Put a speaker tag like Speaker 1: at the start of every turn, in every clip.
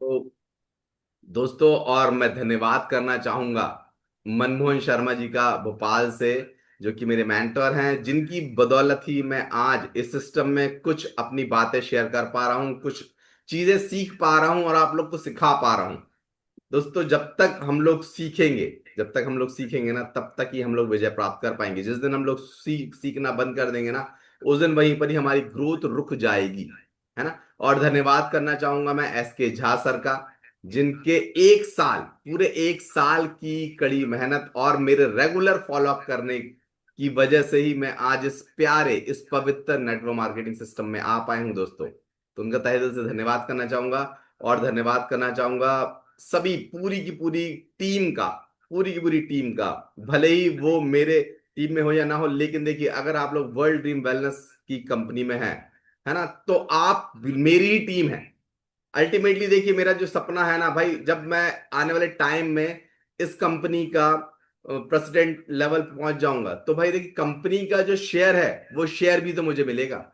Speaker 1: तो दोस्तों, और मैं धन्यवाद करना चाहूंगा मनमोहन शर्मा जी का, भोपाल से, जो कि मेरे मेंटर हैं, जिनकी बदौलत ही मैं आज इस सिस्टम में कुछ अपनी बातें शेयर कर पा रहा हूं, कुछ चीजें सीख पा रहा हूं और आप लोग को सिखा पा रहा हूं। दोस्तों, जब तक हम लोग सीखेंगे ना, तब तक ही हम लोग विजय प्राप्त कर पाएंगे। जिस दिन हम लोग सीखना बंद कर देंगे ना, उस दिन वहीं पर ही हमारी ग्रोथ रुक जाएगी, है ना। और धन्यवाद करना चाहूंगा मैं एस के झा सर का, जिनके एक साल, पूरे एक साल की कड़ी मेहनत और मेरे रेगुलर फॉलोअप करने की वजह से ही मैं आज इस प्यारे, इस पवित्र नेटवर्क मार्केटिंग सिस्टम में आ पाया हूं दोस्तों। तो उनका तहे दिल से धन्यवाद करना चाहूंगा। और धन्यवाद करना चाहूंगा सभी, पूरी की पूरी टीम का, पूरी की पूरी टीम का। भले ही वो मेरे टीम में हो या ना हो, लेकिन देखिए, अगर आप लोग वर्ल्ड ड्रीम वेलनेस की कंपनी में हैं, है ना, तो आप मेरी ही टीम है। अल्टीमेटली देखिए, मेरा जो सपना है ना भाई, जब मैं आने वाले टाइम में इस कंपनी का प्रेसिडेंट लेवल पे पहुंच जाऊंगा, तो भाई देखिए, कंपनी का जो शेयर है, वो शेयर भी तो मुझे मिलेगा,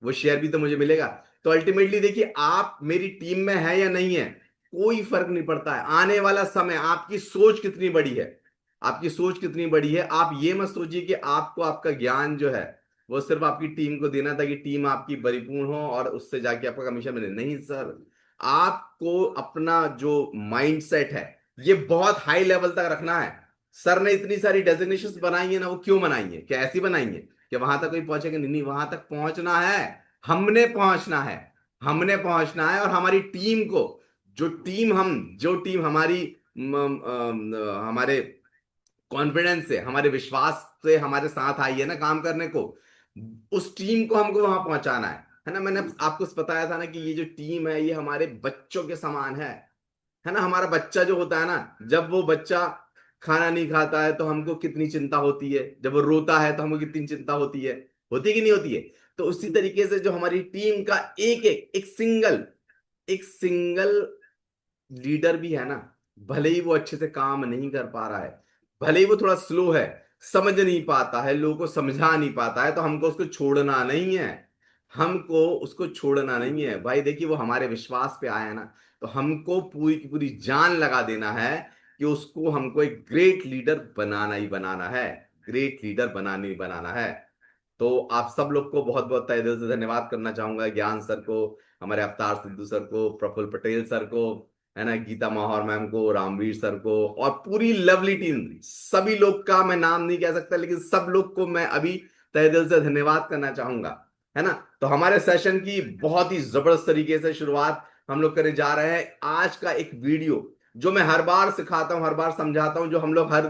Speaker 1: वो शेयर भी तो मुझे मिलेगा। तो अल्टीमेटली देखिए, आप मेरी टीम में है या नहीं है, कोई फर्क नहीं पड़ता है। आने वाला समय, आपकी सोच कितनी बड़ी है, आपकी सोच कितनी बड़ी है। आप ये मत सोचिए कि आपको आपका ज्ञान जो है वो सिर्फ आपकी टीम को देना था, कि टीम आपकी परिपूर्ण हो और उससे जाके आपका कमीशन मिले। नहीं सर, आपको अपना जो माइंडसेट है, ये बहुत हाई लेवल तक रखना है। सर ने इतनी सारी डेजिग्नेशन बनाई है ना, वो क्यों बनाई है? क्या ऐसी बनाई है कि वहां तक कोई पहुंचेगा? नहीं नहीं, वहां तक पहुंचना है, हमने पहुंचना है, हमने पहुंचना है। और हमारी टीम को, जो टीम हमारी हमारे कॉन्फिडेंस से, हमारे विश्वास से हमारे साथ आई है ना काम करने को, उस टीम को हमको वहां पहुंचाना है ना। मैंने आपको बताया था ना कि ये जो टीम है, ये हमारे बच्चों के समान है ना। हमारा बच्चा जो होता है ना, जब वो बच्चा खाना नहीं खाता है तो हमको कितनी चिंता होती है, जब वो रोता है तो हमको कितनी चिंता होती है कि नहीं होती है? तो उसी तरीके से जो हमारी टीम का एक एक एक सिंगल लीडर भी है ना, भले ही वो अच्छे से काम नहीं कर पा रहा है, भले ही वो थोड़ा स्लो है, समझ नहीं पाता है, लोगों को समझा नहीं पाता है, तो हमको उसको छोड़ना नहीं है। हमको उसको छोड़ना नहीं है भाई। देखिए, वो हमारे विश्वास पे आया है ना, तो हमको पूरी की पूरी जान लगा देना है कि उसको, हमको एक ग्रेट लीडर बनाना ही बनाना है, ग्रेट लीडर बनाना ही बनाना है। तो आप सब लोग को बहुत बहुत तहे दिल से धन्यवाद करना चाहूंगा, ज्ञान सर को, हमारे अवतार सिद्धू सर को, प्रफुल्ल पटेल सर को, है ना, गीता माहौर मैम को, रामवीर सर को, और पूरी लवली टीम। सभी लोग का मैं नाम नहीं कह सकता, लेकिन सब लोग को मैं अभी तहे दिल से धन्यवाद करना चाहूंगा, है ना। तो हमारे सेशन की बहुत ही जबरदस्त तरीके से शुरुआत हम लोग करने जा रहे हैं। आज का एक वीडियो जो मैं हर बार सिखाता हूं, हर बार समझाता हूं, जो हम लोग हर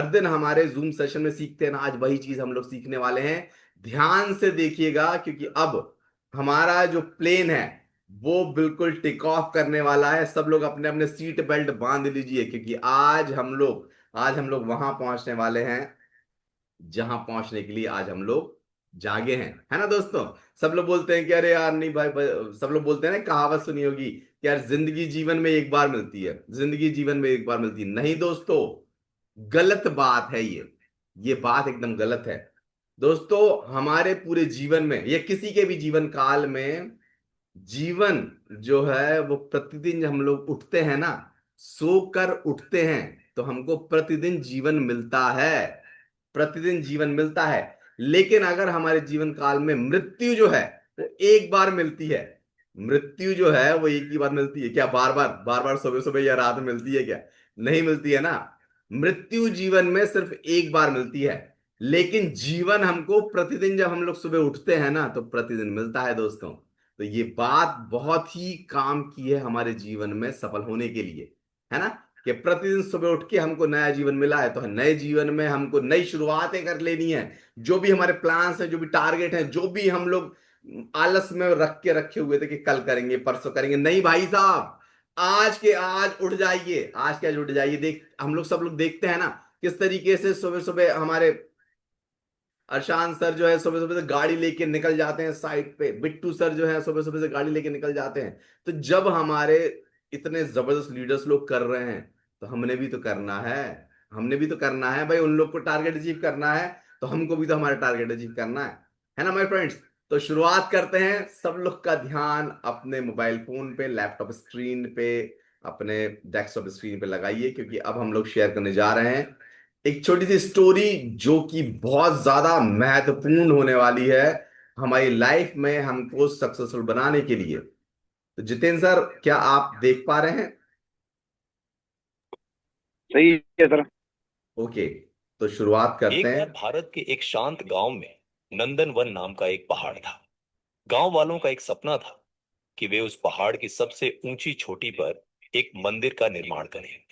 Speaker 1: दिन हमारे जूम सेशन में सीखते हैं ना, आज वही चीज हम लोग सीखने वाले हैं। ध्यान से देखिएगा, क्योंकि अब हमारा जो प्लेन है वो बिल्कुल टेक ऑफ करने वाला है। सब लोग अपने अपने सीट बेल्ट बांध लीजिए, क्योंकि आज हम लोग वहां पहुंचने वाले हैं जहां पहुंचने के लिए आज हम लोग जागे हैं, है ना दोस्तों। सब लोग बोलते हैं कि अरे यार नहीं भाई, सब लोग बोलते हैं ना, कहावत सुनी होगी कि यार, जिंदगी जीवन में एक बार मिलती है, जिंदगी जीवन में एक बार मिलती है। नहीं दोस्तों, गलत बात है ये बात एकदम गलत है दोस्तों। हमारे पूरे जीवन में, या किसी के भी जीवन काल में, जीवन जो है वो प्रतिदिन हम लोग उठते हैं ना, सोकर उठते हैं, तो हमको प्रतिदिन जीवन मिलता है, प्रतिदिन जीवन मिलता है। लेकिन अगर हमारे जीवन काल में मृत्यु जो है वो एक बार मिलती है, मृत्यु जो है वो एक ही बार मिलती है क्या? बार बार सुबह सुबह या रात में मिलती है क्या? नहीं मिलती है ना। मृत्यु जीवन में सिर्फ एक बार मिलती है, लेकिन जीवन हमको प्रतिदिन, जब हम लोग सुबह उठते हैं ना, तो प्रतिदिन मिलता है दोस्तों। तो ये बात बहुत ही काम की है हमारे जीवन में सफल होने के लिए, है ना, कि प्रतिदिन सुबह उठ के हमको नया जीवन मिला है, तो नए जीवन में हमको नई शुरुआतें कर लेनी है। जो भी हमारे प्लान्स हैं, जो भी टारगेट हैं, जो भी हम लोग आलस में रखे हुए थे कि कल करेंगे, परसों करेंगे, नहीं भाई साहब, आज के आज उठ जाइए, आज के आज उठ जाइए। हम लोग, सब लोग देखते हैं ना, किस तरीके से सुबह सुबह हमारे अशांत सर जो है सुबह सुबह से गाड़ी लेके निकल जाते हैं साइड पे, बिट्टू सर जो है सुबह सुबह से गाड़ी लेके निकल जाते हैं। तो जब हमारे इतने जबरदस्त लीडर्स लोग कर रहे हैं, तो हमने भी तो करना है, हमने भी तो करना है भाई। उन लोग को टारगेट अचीव करना है, तो हमको भी तो हमारा टारगेट अचीव करना है ना माय फ्रेंड्स। तो शुरुआत करते हैं। सब लोग का ध्यान अपने मोबाइल फोन पे, लैपटॉप स्क्रीन पे, अपने डेस्कटॉप स्क्रीन पे लगाइए, क्योंकि अब हम लोग शेयर करने जा रहे हैं एक छोटी सी स्टोरी जो कि बहुत ज्यादा महत्वपूर्ण होने वाली है हमारी लाइफ में, हमको सक्सेसफुल बनाने के लिए। तो जितेंद्र सर, क्या आप देख पा रहे हैं?
Speaker 2: सही है सर।
Speaker 1: ओके, तो शुरुआत करते
Speaker 3: एक
Speaker 1: हैं।
Speaker 3: बार भारत के एक शांत गांव में नंदनवन नाम का एक पहाड़ था। गांव वालों का एक सपना था कि वे उस पहाड़ की सबसे ऊंची चोटी पर एक मंदिर का निर्माण करें,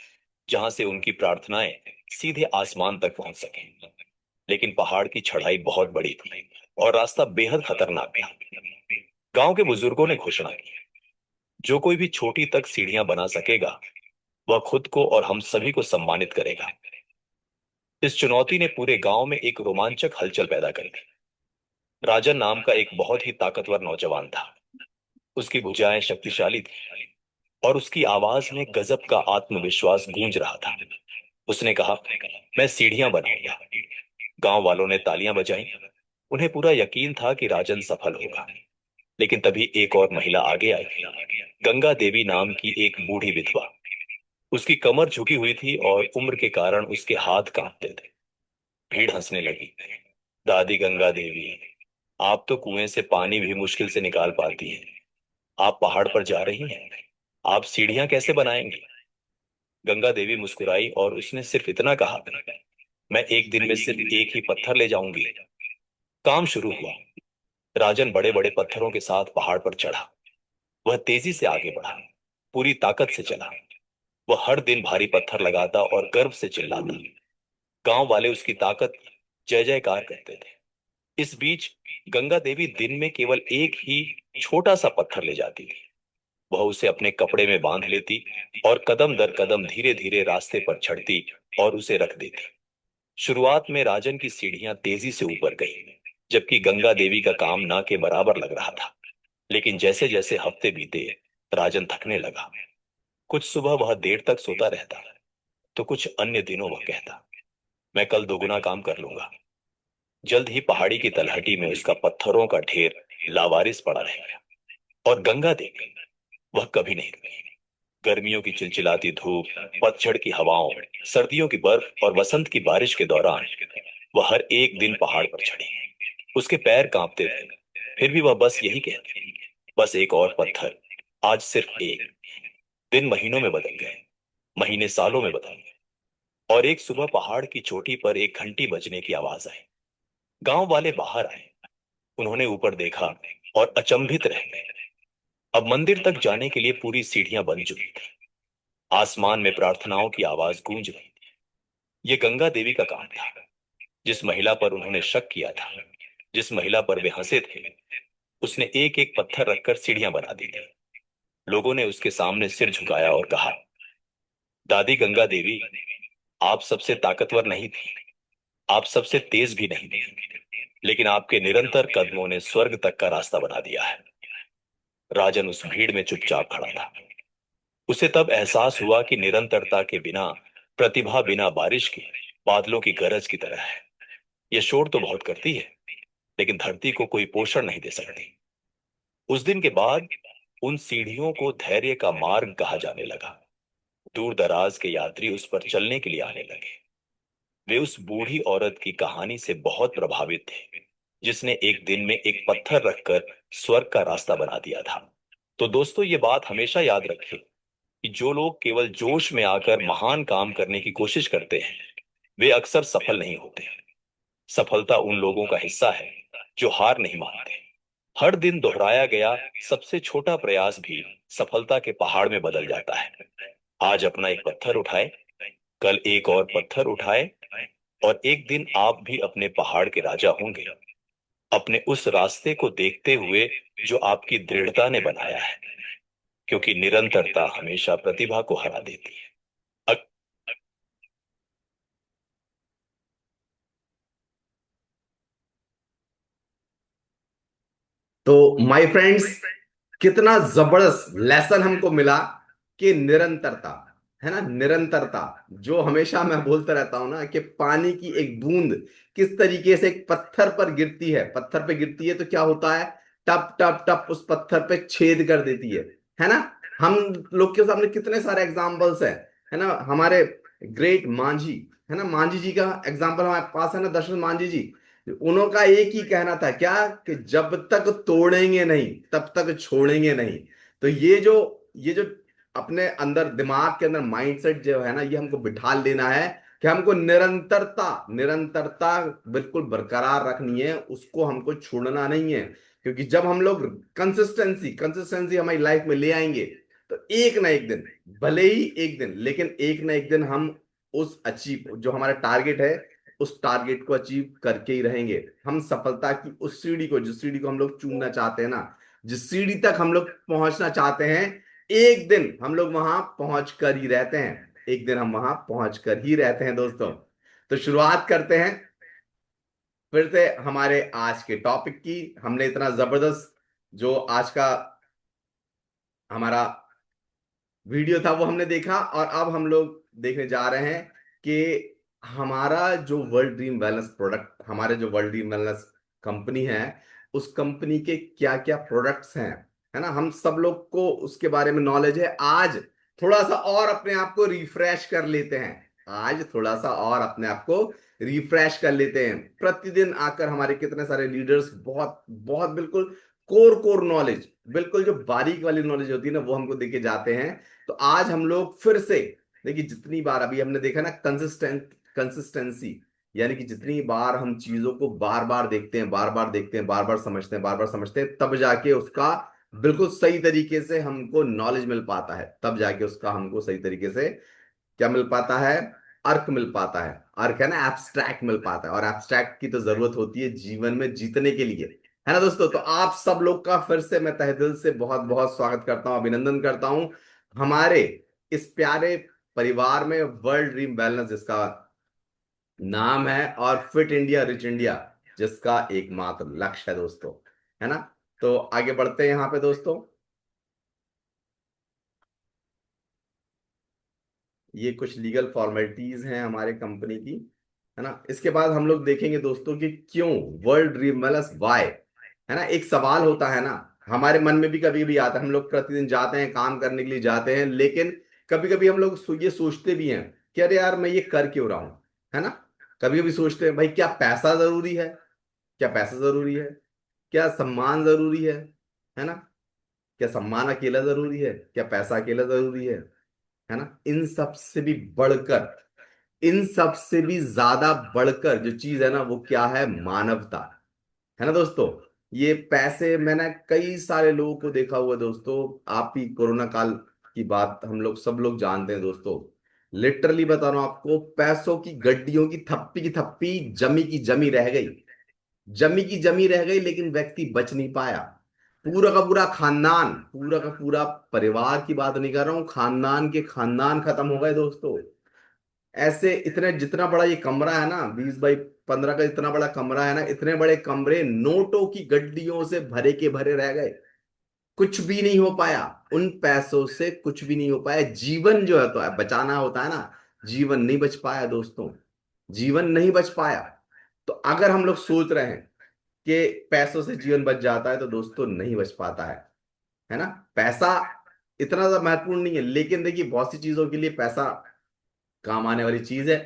Speaker 3: जहां से उनकी प्रार्थनाएं सीधे आसमान तक पहुंच सकें। लेकिन पहाड़ की चढ़ाई बहुत बड़ी थी और रास्ता बेहद खतरनाक था। गांव के बुजुर्गों ने घोषणा की, जो कोई भी छोटी तक सीढ़ियां बना सकेगा, वह खुद को और हम सभी को सम्मानित करेगा। इस चुनौती ने पूरे गांव में एक रोमांचक हलचल पैदा कर दी। राजन नाम का एक बहुत ही ताकतवर नौजवान था। उसकी भुजाएं शक्तिशाली थी और उसकी आवाज में गजब का आत्मविश्वास गूंज रहा था। उसने कहा, मैं सीढ़ियां बनाऊंगा। गांव वालों ने तालियां बजाईं। उन्हें पूरा यकीन था कि राजन सफल होगा। लेकिन तभी एक और महिला आगे आई। गंगा देवी नाम की एक बूढ़ी विधवा। उसकी कमर झुकी हुई थी और उम्र के कारण उसके हाथ कांपते थे। भीड़ हंसने लगी। दादी गंगा देवी, आप तो कुएं से पानी भी मुश्किल से निकाल पाती हैं। आप पहाड़ पर जा रही हैं, आप सीढ़ियां कैसे बनाएंगी? गंगा देवी मुस्कुराई और उसने सिर्फ इतना कहा, मैं एक दिन में सिर्फ एक ही पत्थर ले जाऊंगी। काम शुरू हुआ। राजन बड़े बड़े पत्थरों के साथ पहाड़ पर चढ़ा। वह तेजी से आगे बढ़ा, पूरी ताकत से चला। वह हर दिन भारी पत्थर लगाता और गर्व से चिल्लाता। गांव वाले उसकी ताकत जय जयकार करते थे। इस बीच गंगा देवी दिन में केवल एक ही छोटा सा पत्थर ले जाती थी। वह उसे अपने कपड़े में बांध लेती और कदम दर कदम धीरे धीरे रास्ते पर चढ़ती और उसे रख देती। शुरुआत में राजन की सीढ़ियां तेजी से ऊपर गई, जबकि गंगा देवी का काम ना के बराबर लग रहा था। लेकिन जैसे जैसे हफ्ते बीते, राजन थकने लगा। कुछ सुबह वह देर तक सोता रहता, तो कुछ अन्य दिनों वह कहता, मैं कल दोगुना काम कर लूंगा। जल्द ही पहाड़ी की तलहटी में उसका पत्थरों का ढेर लावारिस पड़ा रह गया। और गंगा देवी, वह कभी नहीं रुकी। गर्मियों की चिलचिलाती धूप, पतझड़ की हवाओं, सर्दियों की बर्फ और वसंत की बारिश के दौरान वह हर एक दिन पहाड़ पर चढ़ी। उसके पैर कांपते थे, फिर भी वह बस यही कहती, बस एक और पत्थर, आज सिर्फ एक। दिन महीनों में बदल गए, महीने सालों में बदल गए। और एक सुबह पहाड़ की चोटी पर एक घंटी बजने की आवाज आई। गांव वाले बाहर आए। उन्होंने ऊपर देखा और अचंभित रह गए। अब मंदिर तक जाने के लिए पूरी सीढ़ियां बन चुकी थी। आसमान में प्रार्थनाओं की आवाज गूंज रही थी। ये गंगा देवी का काम था। जिस महिला पर उन्होंने शक किया था, जिस महिला पर वे हंसे थे, उसने एक एक पत्थर रखकर सीढ़ियां बना दी थी। लोगों ने उसके सामने सिर झुकाया और कहा, दादी गंगा देवी, आप सबसे ताकतवर नहीं थी, आप सबसे तेज भी नहीं थी, लेकिन आपके निरंतर कदमों ने स्वर्ग तक का रास्ता बना दिया है। राजन उस भीड़ में चुपचाप खड़ा था। उसे तब एहसास हुआ कि निरंतरता के बिना प्रतिभा बिना बारिश की, बादलों की गरज की तरह है। यह शोर तो बहुत करती है, लेकिन धरती को कोई पोषण नहीं दे सकती। उस दिन के बाद उन सीढ़ियों को धैर्य का मार्ग कहा जाने लगा। दूर दराज के यात्री उस पर चलने के लिए आने लगे। वे उस बूढ़ी औरत की कहानी से बहुत प्रभावित थे, जिसने एक दिन में एक पत्थर रखकर स्वर्ग का रास्ता बना दिया था। तो दोस्तों, ये बात हमेशा याद रखें कि जो लोग केवल जोश में आकर महान काम करने की कोशिश करते हैं, वे अक्सर सफल नहीं होते। सफलता उन लोगों का हिस्सा है जो हार नहीं मानते। हर दिन दोहराया गया सबसे छोटा प्रयास भी सफलता के पहाड़ में बदल जाता है। आज अपना एक पत्थर उठाए, कल एक और पत्थर उठाए, और एक दिन आप भी अपने पहाड़ के राजा होंगे, अपने उस रास्ते को देखते हुए जो आपकी दृढ़ता ने बनाया है। क्योंकि निरंतरता हमेशा प्रतिभा को हरा देती है। अ-
Speaker 1: तो माय फ्रेंड्स, कितना जबरदस्त लेसन हमको मिला कि निरंतरता, है ना, निरंतरता। जो हमेशा मैं बोलता रहता हूं ना कि पानी की एक बूंद किस तरीके से एक पत्थर पर गिरती है, पत्थर पे गिरती है तो क्या होता है, टप टप टप उस पत्थर पे छेद कर देती है ना। हम लोग के सामने कितने सारे एग्जाम्पल्स हैं, है ना। हमारे ग्रेट मांझी, है ना, मांझी जी का एग्जाम्पल हमारे पास है ना, दशरथ मांझी जी। उनका एक ही कहना था क्या, कि जब तक तोड़ेंगे नहीं तब तक छोड़ेंगे नहीं। तो ये जो अपने अंदर दिमाग के अंदर माइंडसेट जो है ना, ये हमको बिठा लेना है कि हमको निरंतरता, निरंतरता बिल्कुल बरकरार रखनी है, उसको हमको छोड़ना नहीं है। क्योंकि जब हम लोग कंसिस्टेंसी कंसिस्टेंसी हमारी लाइफ में ले आएंगे, तो एक ना एक दिन, भले ही एक दिन, लेकिन एक ना एक दिन हम उस अचीव, जो हमारा टारगेट है, उस टारगेट को अचीव करके ही रहेंगे। हम सफलता की उस सीढ़ी को, जिस सीढ़ी को हम लोग चूमना चाहते हैं ना, जिस सीढ़ी तक हम लोग पहुंचना चाहते हैं, एक दिन हम लोग वहां पहुंच कर ही रहते हैं, एक दिन हम वहां पहुंच कर ही रहते हैं दोस्तों। तो शुरुआत करते हैं फिर से हमारे आज के टॉपिक की। हमने इतना जबरदस्त जो आज का हमारा वीडियो था वो हमने देखा, और अब हम लोग देखने जा रहे हैं कि हमारा जो वर्ल्ड ड्रीम वेलनेस प्रोडक्ट, हमारे जो वर्ल्ड ड्रीम वेलनेस कंपनी है, उस कंपनी के क्या क्या प्रोडक्ट्स हैं, है ना। हम सब लोग को उसके बारे में नॉलेज है। आज थोड़ा सा और अपने आप को रिफ्रेश कर लेते हैं, आज थोड़ा सा और अपने आप को रिफ्रेश कर लेते हैं। प्रतिदिन आकर हमारे कितने सारे लीडर्स बहुत बहुत बिल्कुल कोर कोर नॉलेज, बिल्कुल जो बारीक वाली नॉलेज होती है ना, वो हमको देके जाते हैं। तो आज हम लोग फिर से, देखिए जितनी बार अभी हमने देखा ना, कंसिस्टेंसी, यानी कि जितनी बार हम चीजों को बार बार देखते हैं, बार बार देखते हैं, बार बार समझते हैं, बार बार समझते हैं, तब जाके उसका बिल्कुल सही तरीके से हमको नॉलेज मिल पाता है, तब जाके उसका हमको सही तरीके से क्या मिल पाता है, अर्क मिल पाता है। अर्क है ना, एब्स्ट्रैक्ट मिल पाता है, और एब्स्ट्रैक्ट की तो जरूरत होती है जीवन में जीतने के लिए, है ना दोस्तों। तो आप सब लोग का फिर से मैं तहे दिल से बहुत बहुत स्वागत करता हूं, अभिनंदन करता हूं हमारे इस प्यारे परिवार में, वर्ल्ड ड्रीम वेलनेस जिसका नाम है, और फिट इंडिया रिच इंडिया जिसका एकमात्र लक्ष्य है दोस्तों, है ना। तो आगे बढ़ते हैं यहाँ पे दोस्तों। ये कुछ लीगल फॉर्मेलिटीज हैं हमारे कंपनी की, है ना। इसके बाद हम लोग देखेंगे दोस्तों कि क्यों वर्ल्ड ड्रीम वेलनेस, वाई, है ना। एक सवाल होता है ना, हमारे मन में भी कभी भी आता है। हम लोग प्रतिदिन जाते हैं, काम करने के लिए जाते हैं, लेकिन कभी कभी हम लोग ये सोचते भी हैं कि अरे यार मैं ये कर क्यों रहा हूं, है ना। कभी कभी सोचते हैं भाई, क्या पैसा जरूरी है, क्या पैसा जरूरी है, क्या सम्मान जरूरी है ना। क्या सम्मान अकेला जरूरी है, क्या पैसा अकेला जरूरी है ना। इन सब से भी बढ़कर, इन सब से भी ज्यादा बढ़कर जो चीज है ना, वो क्या है, मानवता, है ना दोस्तों। ये पैसे, मैंने कई सारे लोगों को देखा हुआ है दोस्तों। आप ही कोरोना काल की बात हम लोग सब लोग जानते हैं दोस्तों। लिटरली बता रहा हूं आपको, पैसों की गड्डियों की थप्पी जमी की जमी रह गई, जमी की जमी रह गई, लेकिन व्यक्ति बच नहीं पाया। पूरा का पूरा खानदान, पूरा का पूरा परिवार की बात नहीं कर रहा हूं, खानदान के खानदान खत्म हो गए दोस्तों। ऐसे इतने, जितना बड़ा ये कमरा है ना, 20 बाई 15 का इतना बड़ा कमरा है ना, इतने बड़े कमरे नोटों की गड्डियों से भरे के भरे रह गए। कुछ भी नहीं हो पाया, उन पैसों से कुछ भी नहीं हो पाया। जीवन जो है तो बचाना होता है ना, जीवन नहीं बच पाया दोस्तों, जीवन नहीं बच पाया। तो अगर हम लोग सोच रहे हैं कि पैसों से जीवन बच जाता है, तो दोस्तों नहीं बच पाता है ना। पैसा इतना ज्यादा महत्वपूर्ण नहीं है, लेकिन देखिए बहुत सी चीजों के लिए पैसा काम आने वाली चीज है।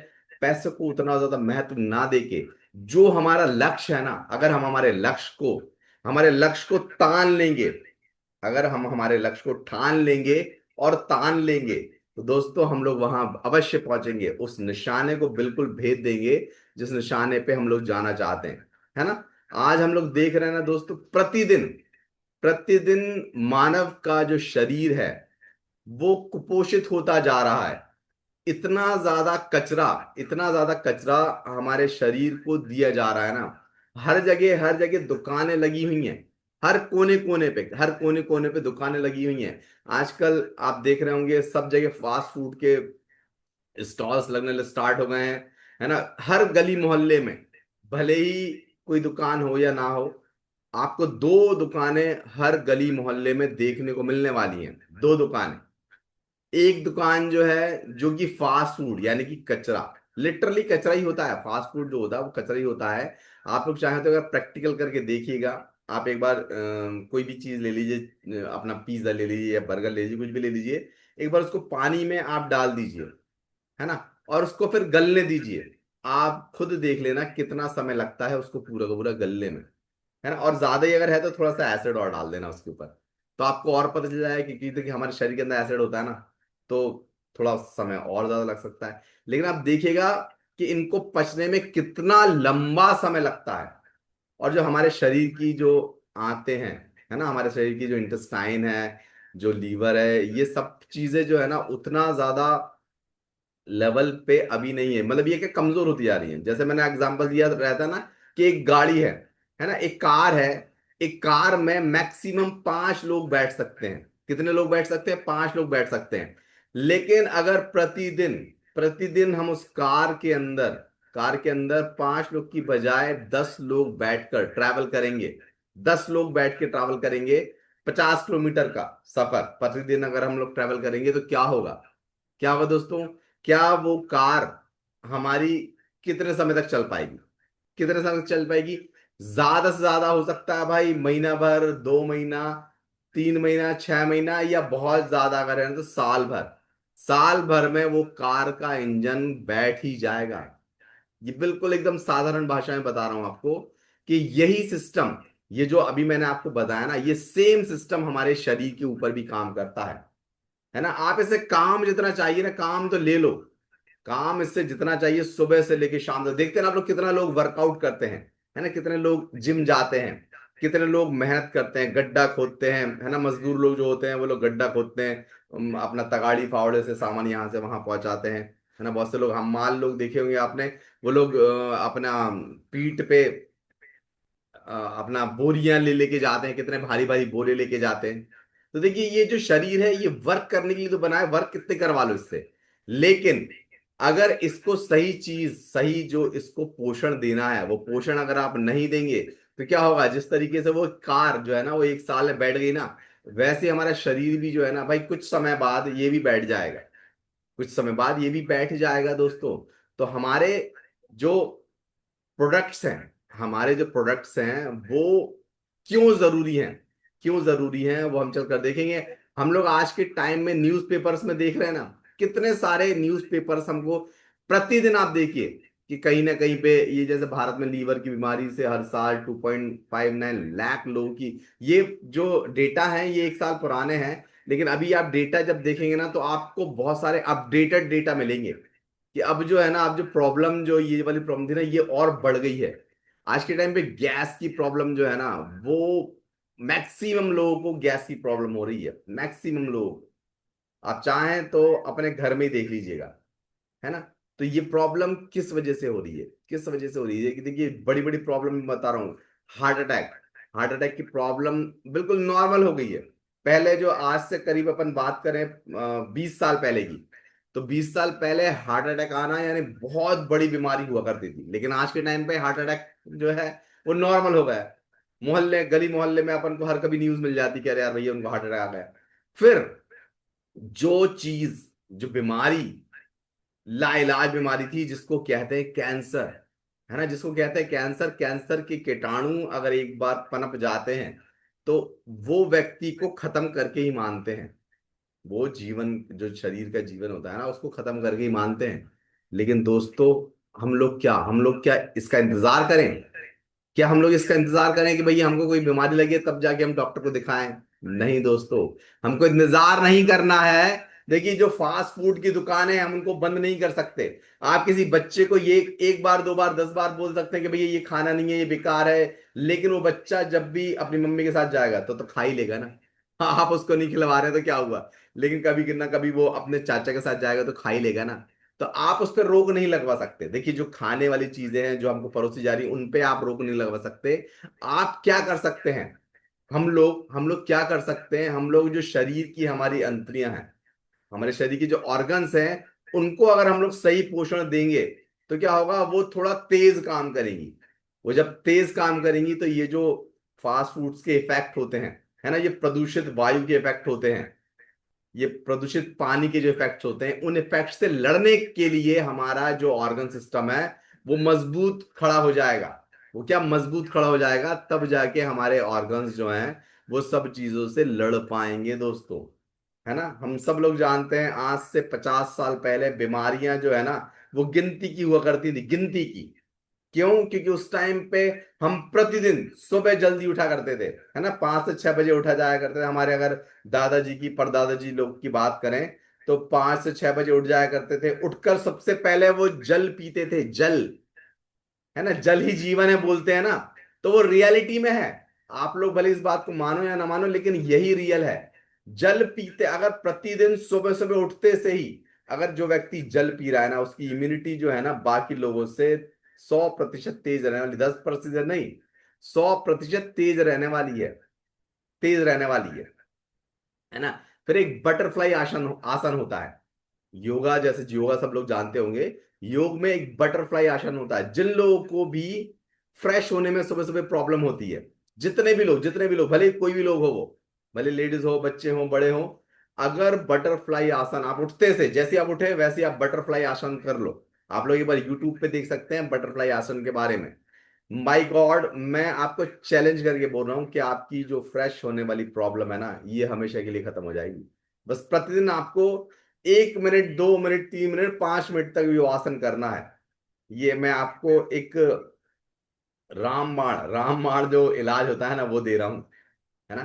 Speaker 1: पैसे को उतना ज्यादा महत्व ना देके, जो हमारा लक्ष्य है ना, अगर हम हमारे लक्ष्य को तान लेंगे, अगर हम हमारे लक्ष्य को ठान लेंगे और तान लेंगे, तो दोस्तों हम लोग वहां अवश्य पहुंचेंगे, उस निशाने को बिल्कुल भेद देंगे जिस निशाने पे हम लोग जाना चाहते हैं, है ना। आज हम लोग देख रहे हैं ना दोस्तों, प्रतिदिन प्रतिदिन मानव का जो शरीर है वो कुपोषित होता जा रहा है। इतना ज्यादा कचरा, इतना ज्यादा कचरा हमारे शरीर को दिया जा रहा है ना। हर जगह दुकानें लगी हुई हैं, हर कोने कोने पे, हर कोने कोने पे दुकानें लगी हुई हैं। आजकल आप देख रहे होंगे सब जगह फास्ट फूड के स्टॉल्स लगने स्टार्ट हो गए हैं, है ना। हर गली मोहल्ले में, भले ही कोई दुकान हो या ना हो, आपको दो दुकानें हर गली मोहल्ले में देखने को मिलने वाली हैं, दो दुकानें। एक दुकान जो है जो कि फास्ट फूड यानी कि कचरा, लिटरली कचरा ही होता है, फास्ट फूड जो होता है वो कचरा ही होता है। आप लोग चाहें तो अगर प्रैक्टिकल करके देखिएगा, आप एक बार कोई भी चीज ले लीजिए, अपना पिज्जा ले लीजिए या बर्गर ले लीजिए, कुछ भी ले लीजिए, एक बार उसको पानी में आप डाल दीजिए, है ना, और उसको फिर गलने दीजिए। आप खुद देख लेना कितना समय लगता है उसको पूरा का पूरा गलने में, है ना। और ज्यादा ही अगर है तो थोड़ा सा एसिड और डाल देना उसके ऊपर, तो आपको और पता चल जाएगा कि देखिए हमारे शरीर के अंदर एसिड होता है ना, तो थोड़ा समय और ज्यादा लग सकता है। लेकिन आप देखिएगा कि इनको पचने में कितना लंबा समय लगता है। और जो हमारे शरीर की जो आते हैं, है ना, हमारे शरीर की जो इंटेस्टाइन है, जो लीवर है, ये सब चीजें जो है ना उतना ज्यादा लेवल पे अभी नहीं है, मतलब ये कि कमजोर होती जा रही है। जैसे मैंने एग्जांपल दिया रहता ना कि एक गाड़ी है ना, एक कार है, एक कार में मैक्सिमम 5 लोग बैठ सकते हैं। कितने लोग बैठ सकते हैं? 5 लोग बैठ सकते हैं। लेकिन अगर प्रतिदिन प्रतिदिन हम उस कार के अंदर 5 लोग की बजाय 10 लोग बैठकर ट्रैवल करेंगे, 10 लोग बैठ के ट्रैवल करेंगे, 50 किलोमीटर का सफर प्रतिदिन अगर हम लोग ट्रैवल करेंगे तो क्या होगा? क्या होगा दोस्तों? क्या वो कार हमारी कितने समय तक चल पाएगी? कितने समय तक चल पाएगी? ज्यादा से ज्यादा हो सकता है भाई महीना भर, 2 महीना, 3 महीना, 6 महीना, या बहुत ज्यादा अगर है ना तो साल भर। साल भर में वो कार का इंजन बैठ ही जाएगा। ये बिल्कुल एकदम साधारण भाषा में बता रहा हूं आपको कि यही सिस्टम, ये जो अभी मैंने आपको बताया ना, ये सेम सिस्टम हमारे शरीर के ऊपर भी काम करता है ना। आप इसे काम जितना चाहिए ना, काम तो ले लो, काम इससे जितना चाहिए सुबह से लेके शाम तक। देखते हैं ना आप लोग कितना लोग वर्कआउट करते हैं, है ना, कितने लोग जिम जाते हैं, कितने लोग मेहनत करते हैं, गड्ढा खोदते हैं, है ना, मजदूर लोग जो होते हैं वो लोग गड्ढा खोदते हैं, अपना तगाड़ी फावड़े से सामान यहाँ से वहां पहुंचाते हैं, है ना। बहुत से लोग हमाल लोग देखे होंगे आपने, वो लोग अपना पीठ पे अपना बोरियां ले लेके जाते हैं, कितने भारी भारी बोरे लेके जाते हैं। तो देखिए ये जो शरीर है ये वर्क करने के लिए तो बना है, वर्क कितने करवा लो इससे। लेकिन अगर इसको सही चीज, सही जो इसको पोषण देना है, वो पोषण अगर आप नहीं देंगे तो क्या होगा? जिस तरीके से वो कार जो है ना वो 1 साल में बैठ गई ना, वैसे हमारा शरीर भी जो है ना भाई कुछ समय बाद ये भी बैठ जाएगा, कुछ समय बाद ये भी बैठ जाएगा दोस्तों। तो हमारे जो प्रोडक्ट्स हैं, हमारे जो प्रोडक्ट्स हैं वो क्यों जरूरी हैं, क्यों जरूरी हैं वो हम चलकर देखेंगे। हम लोग आज के टाइम में न्यूज़पेपर्स में देख रहे हैं ना, कितने सारे न्यूज़पेपर्स हमको प्रतिदिन आप देखिए कि कहीं ना कहीं पे ये जैसे भारत में लीवर की बीमारी से हर साल 2.59 लाख लोगों की, ये जो डेटा है ये 1 साल पुराने हैं। लेकिन अभी आप डेटा जब देखेंगे ना तो आपको बहुत सारे अपडेटेड डेटा मिलेंगे कि अब जो है ना, अब जो प्रॉब्लम, जो ये वाली प्रॉब्लम थी ना ये और बढ़ गई है। आज के टाइम पे गैस की प्रॉब्लम जो है ना वो मैक्सिमम लोगों को गैस की प्रॉब्लम हो रही है, मैक्सिमम लोगों को। आप चाहें तो अपने घर में ही देख लीजिएगा, है ना। तो ये प्रॉब्लम किस वजह से हो रही है, किस वजह से हो रही है? कि देखिए बड़ी बड़ी प्रॉब्लम बता रहा हूँ। हार्ट अटैक, हार्ट अटैक की प्रॉब्लम बिल्कुल नॉर्मल हो गई है। पहले जो आज से करीब अपन बात करें 20 साल पहले की, तो 20 साल पहले हार्ट अटैक आना यानी बहुत बड़ी बीमारी हुआ करती थी। लेकिन आज के टाइम पे हार्ट अटैक जो है वो नॉर्मल हो गया है। मोहल्ले गली मोहल्ले में अपन को हर कभी न्यूज मिल जाती कि अरे यार भैया उनको हार्ट अटैक आ गया। फिर जो चीज, जो बीमारी, लाइलाज बीमारी थी जिसको कहते हैं कैंसर, है ना, जिसको कहते हैं कैंसर, कैंसर के कीटाणु अगर एक बार पनप जाते हैं तो वो व्यक्ति को खत्म करके ही मानते हैं। वो जीवन, जो शरीर का जीवन होता है ना उसको खत्म करके ही मानते हैं। लेकिन दोस्तों हम लोग क्या इसका इंतजार करें? क्या हम लोग इसका इंतजार करें कि भैया हमको कोई बीमारी लगी है तब जाके हम डॉक्टर को दिखाएं? नहीं दोस्तों, हमको इंतजार नहीं करना है। देखिए जो फास्ट फूड की दुकान है हम उनको बंद नहीं कर सकते। आप किसी बच्चे को ये एक बार, 2 बार, 10 बार बोल सकते हैं कि भैया ये खाना नहीं है, ये बेकार है, लेकिन वो बच्चा जब भी अपनी मम्मी के साथ जाएगा तो खा ही लेगा ना। हाँ, आप उसको नहीं खिलवा रहे तो क्या हुआ, लेकिन कभी ना कभी वो अपने चाचा के साथ जाएगा तो खा ही लेगा ना। तो आप उस पर रोक नहीं लगवा सकते। देखिए जो खाने वाली चीजें हैं जो हमको परोसी जा रही उन पे आप रोक नहीं लगवा सकते। आप क्या कर सकते हैं? हम लोग क्या कर सकते हैं? हम लोग जो शरीर की हमारी अंतड़ियां हैं, हमारे शरीर की जो ऑर्गन्स हैं, उनको अगर हम लोग सही पोषण देंगे तो क्या होगा? वो थोड़ा तेज काम करेंगी। वो जब तेज काम करेंगी तो ये जो फास्ट फूड्स के इफेक्ट होते हैं, है ना, ये प्रदूषित वायु के इफेक्ट होते हैं, ये प्रदूषित पानी के जो इफेक्ट्स होते हैं, उन इफेक्ट से लड़ने के लिए हमारा जो ऑर्गन सिस्टम है वो मजबूत खड़ा हो जाएगा। वो क्या मजबूत खड़ा हो जाएगा, तब जाके हमारे ऑर्गन्स जो हैं वो सब चीजों से लड़ पाएंगे दोस्तों। है ना, हम सब लोग जानते हैं आज से 50 साल पहले बीमारियां जो है ना वो गिनती की हुआ करती थी, गिनती की। क्यों? क्योंकि उस टाइम पे हम प्रतिदिन सुबह जल्दी उठा करते थे, है ना, 5 से 6 बजे उठा जाया करते थे। हमारे अगर दादाजी की परदादाजी लोग की बात करें तो 5 से 6 बजे उठ जाया करते थे। उठकर सबसे पहले वो जल पीते थे, जल। है ना, जल ही जीवन है बोलते हैं ना, तो वो रियलिटी में है। आप लोग भले इस बात को मानो या ना मानो, लेकिन यही रियल है। जल पीते, अगर प्रतिदिन सुबह सुबह उठते से ही अगर जो व्यक्ति जल पी रहा है ना, उसकी इम्यूनिटी जो है ना बाकी लोगों से 100% तेज रहने वाली, 10% नहीं, 100% तेज रहने वाली है, तेज रहने वाली है ना। फिर एक बटरफ्लाई आसन आसन होता है, योगा, जैसे योगा सब लोग जानते होंगे। योग में एक बटरफ्लाई आसन होता है। जिन लोगों को भी फ्रेश होने में सुबह सुबह प्रॉब्लम होती है, जितने भी लोग, भले कोई भी लोग हो, वो भले लेडीज हो, बच्चे हो, बड़े हो, अगर बटरफ्लाई आसन आप उठते से, जैसे आप उठे वैसे आप बटरफ्लाई आसन कर लो। आप लोग एक बार यूट्यूब पे देख सकते हैं बटरफ्लाई आसन के बारे में। माय गॉड, मैं आपको चैलेंज करके बोल रहा हूं कि आपकी जो फ्रेश होने वाली प्रॉब्लम है ना, ये हमेशा के लिए खत्म हो जाएगी। बस प्रतिदिन आपको 1 मिनट, 2 मिनट, 3 मिनट, 5 मिनट तक ये आसन करना है। ये मैं आपको एक रामबाण जो इलाज होता है ना वो दे रहा हूं, है ना।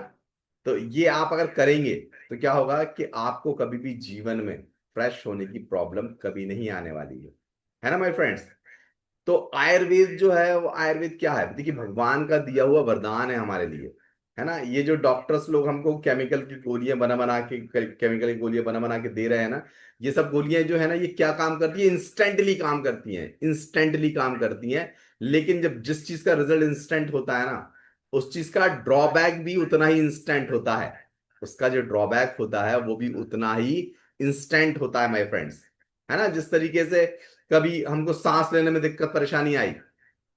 Speaker 1: तो ये आप अगर करेंगे तो क्या होगा कि आपको कभी भी जीवन में फ्रेश होने की प्रॉब्लम कभी नहीं आने वाली है ना माय फ्रेंड्स। तो आयुर्वेद जो है, वो आयुर्वेद क्या है, देखिए भगवान का दिया हुआ वरदान है हमारे लिए। है ना, ये जो डॉक्टर्स लोग हमको केमिकल की गोलियां बना बना के, केमिकल की गोलियां बना बना के दे रहे हैं ना, ये सब गोलियां जो है ना, ये क्या काम करती है, इंस्टेंटली काम करती हैं, इंस्टेंटली काम करती हैं। लेकिन जब जिस चीज का रिजल्ट इंस्टेंट होता है ना, उस चीज का ड्रॉबैक भी उतना ही इंस्टेंट होता है। उसका जो ड्रॉबैक होता है वो भी उतना ही इंस्टेंट होता है माय फ्रेंड्स। है ना, जिस तरीके से कभी हमको सांस लेने में दिक्कत परेशानी आई,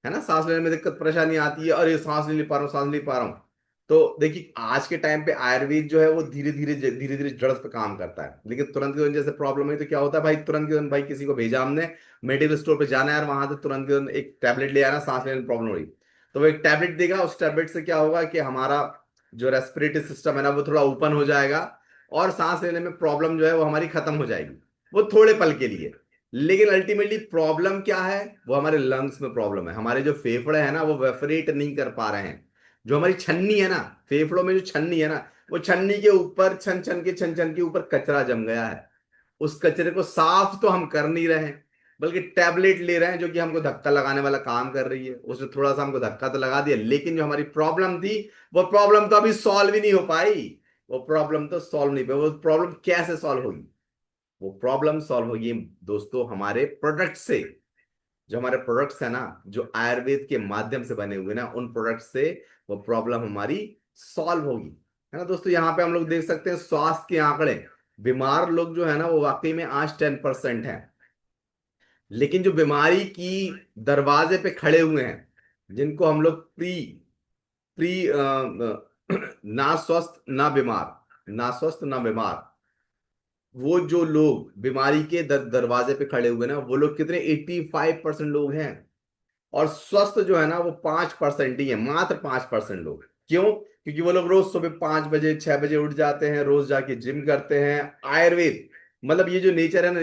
Speaker 1: है ना, सांस लेने में दिक्कत परेशानी आती है, अरे सांस नहीं ले पा रहा हूँ, सांस नहीं ले पा रहा हूँ। तो देखिए आज के टाइम पे आयुर्वेद जो है वो धीरे धीरे जड़ पे काम करता है। लेकिन तुरंत के तुरंत जैसे प्रॉब्लम है तो क्या होता है भाई, तुरंत के तुरंत भाई किसी को भेजा हमने मेडिकल स्टोर पे, जाना है यार, वहां से तुरंत के तुरंत एक टैबलेट ले आना, सांस लेने में प्रॉब्लम हो रही, तो वो एक टैबलेट देगा। उस टैबलेट से क्या होगा कि हमारा जो रेस्पिरेटरी सिस्टम है ना वो थोड़ा ओपन हो जाएगा, और सांस लेने में प्रॉब्लम जो है वो हमारी खत्म हो जाएगी, वो थोड़े पल के लिए। लेकिन अल्टीमेटली प्रॉब्लम क्या है, वो हमारे लंग्स में प्रॉब्लम है। हमारे जो फेफड़े हैं ना वो वेफरेट नहीं कर पा रहे हैं। जो हमारी छन्नी है ना, फेफड़ों में जो छन्नी है ना, वो छन्नी के ऊपर छन छन के ऊपर कचरा जम गया है। उस कचरे को साफ तो हम कर नहीं रहे हैं, बल्कि टैबलेट ले रहे हैं जो कि हमको धक्का लगाने वाला काम कर रही है। उसने थोड़ा सा हमको धक्का तो लगा दिया, लेकिन जो हमारी प्रॉब्लम थी वो प्रॉब्लम तो अभी सॉल्व ही नहीं हो पाई। वो प्रॉब्लम तो सॉल्व नहीं पाई। वो प्रॉब्लम कैसे सॉल्व होगी? वो प्रॉब्लम सॉल्व होगी दोस्तों हमारे प्रोडक्ट से। जो हमारे प्रोडक्ट्स है ना, जो आयुर्वेद के माध्यम से बने हुए ना, उन प्रोडक्ट से वो प्रॉब्लम हमारी सॉल्व होगी। है ना दोस्तों, यहाँ पे हम लोग देख सकते हैं स्वास्थ्य के आंकड़े। बीमार लोग जो है ना वो वाकई में आज 10% है। लेकिन जो बीमारी की दरवाजे पे खड़े हुए हैं, जिनको हम लोग प्री प्री ना स्वस्थ ना बीमार, ना स्वस्थ ना बीमार, वो जो लोग बीमारी के दरवाजे पे खड़े हुए ना, वो लोग कितने, 85% लोग हैं। और स्वस्थ जो है ना वो 5% ही है, मात्र 5% लोग। क्यों? क्योंकि वो लोग रोज सुबह 5 बजे 6 बजे उठ जाते हैं, रोज जाके जिम करते हैं। आयुर्वेद मतलब ये जो नेचर है ना,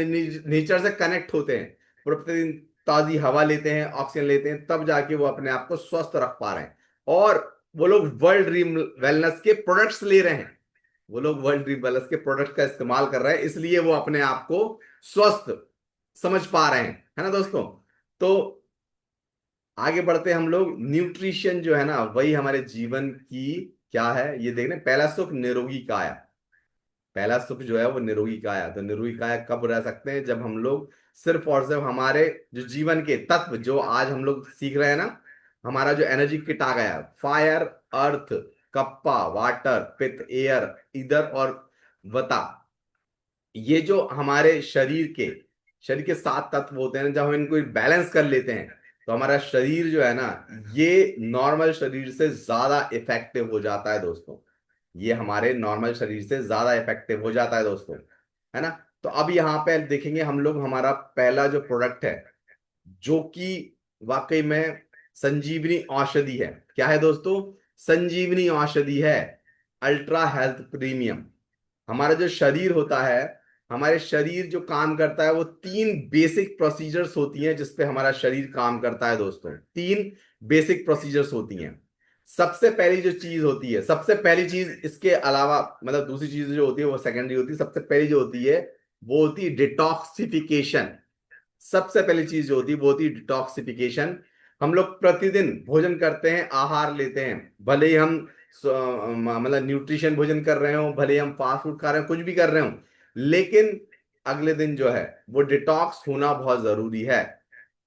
Speaker 1: नेचर से कनेक्ट होते हैं, प्रतिदिन ताजी हवा लेते हैं, ऑक्सीजन लेते हैं, तब जाके वो अपने आप को स्वस्थ रख पा रहे हैं। और वो लोग वर्ल्ड ड्रीम वेलनेस के प्रोडक्ट्स ले रहे हैं। वो लोग वर्ल्ड ड्रीम वेलनेस के प्रोडक्ट का इस्तेमाल कर रहे हैं, इसलिए वो अपने आप को स्वस्थ समझ पा रहे हैं। है ना दोस्तों। तो आगे बढ़ते हैं हम लोग। न्यूट्रिशन जो है ना वही हमारे जीवन की क्या है ये देखने। पहला सुख निरोगी काया। पहला सुख जो है वो निरोगी काया। तो निरोगी काया कब रह सकते हैं, जब हम लोग सिर्फ और सिर्फ हमारे जो जीवन के तत्व जो आज हम लोग सीख रहे हैं ना, हमारा जो एनर्जी किट आ गया है, फायर, अर्थ, कप्पा, वाटर, पित्त, एयर, ईदर और वता, ये जो हमारे शरीर के 7 तत्व होते हैं ना, जब हम इनको बैलेंस कर लेते हैं तो हमारा शरीर जो है ना, ये नॉर्मल शरीर से ज्यादा इफेक्टिव हो जाता है दोस्तों। ये हमारे नॉर्मल शरीर से ज्यादा इफेक्टिव हो जाता है दोस्तों, है ना। तो अब यहाँ पे देखेंगे हम लोग, हमारा पहला जो प्रोडक्ट है जो कि वाकई में संजीवनी औषधि है। क्या है दोस्तों? संजीवनी औषधि है, अल्ट्रा हेल्थ प्रीमियम। हमारा जो शरीर होता है, हमारे शरीर जो काम करता है वो तीन बेसिक प्रोसीजर्स होती हैं जिसपे हमारा शरीर काम करता है दोस्तों। तीन बेसिक प्रोसीजर्स होती हैं। सबसे पहली जो चीज होती है, सबसे पहली चीज, इसके अलावा मतलब दूसरी चीज जो होती है वो सेकेंडरी होती है, सबसे पहली जो होती है वो होती है डिटॉक्सिफिकेशन। सबसे पहली चीज जो होती है वो होती है डिटॉक्सिफिकेशन। हम लोग प्रतिदिन भोजन करते हैं, आहार लेते हैं, भले ही हम मतलब न्यूट्रिशन भोजन कर रहे हो, भले ही हम फास्ट फूड खा रहे हो, कुछ भी कर रहे हो, लेकिन अगले दिन जो है वो डिटॉक्स होना बहुत जरूरी है।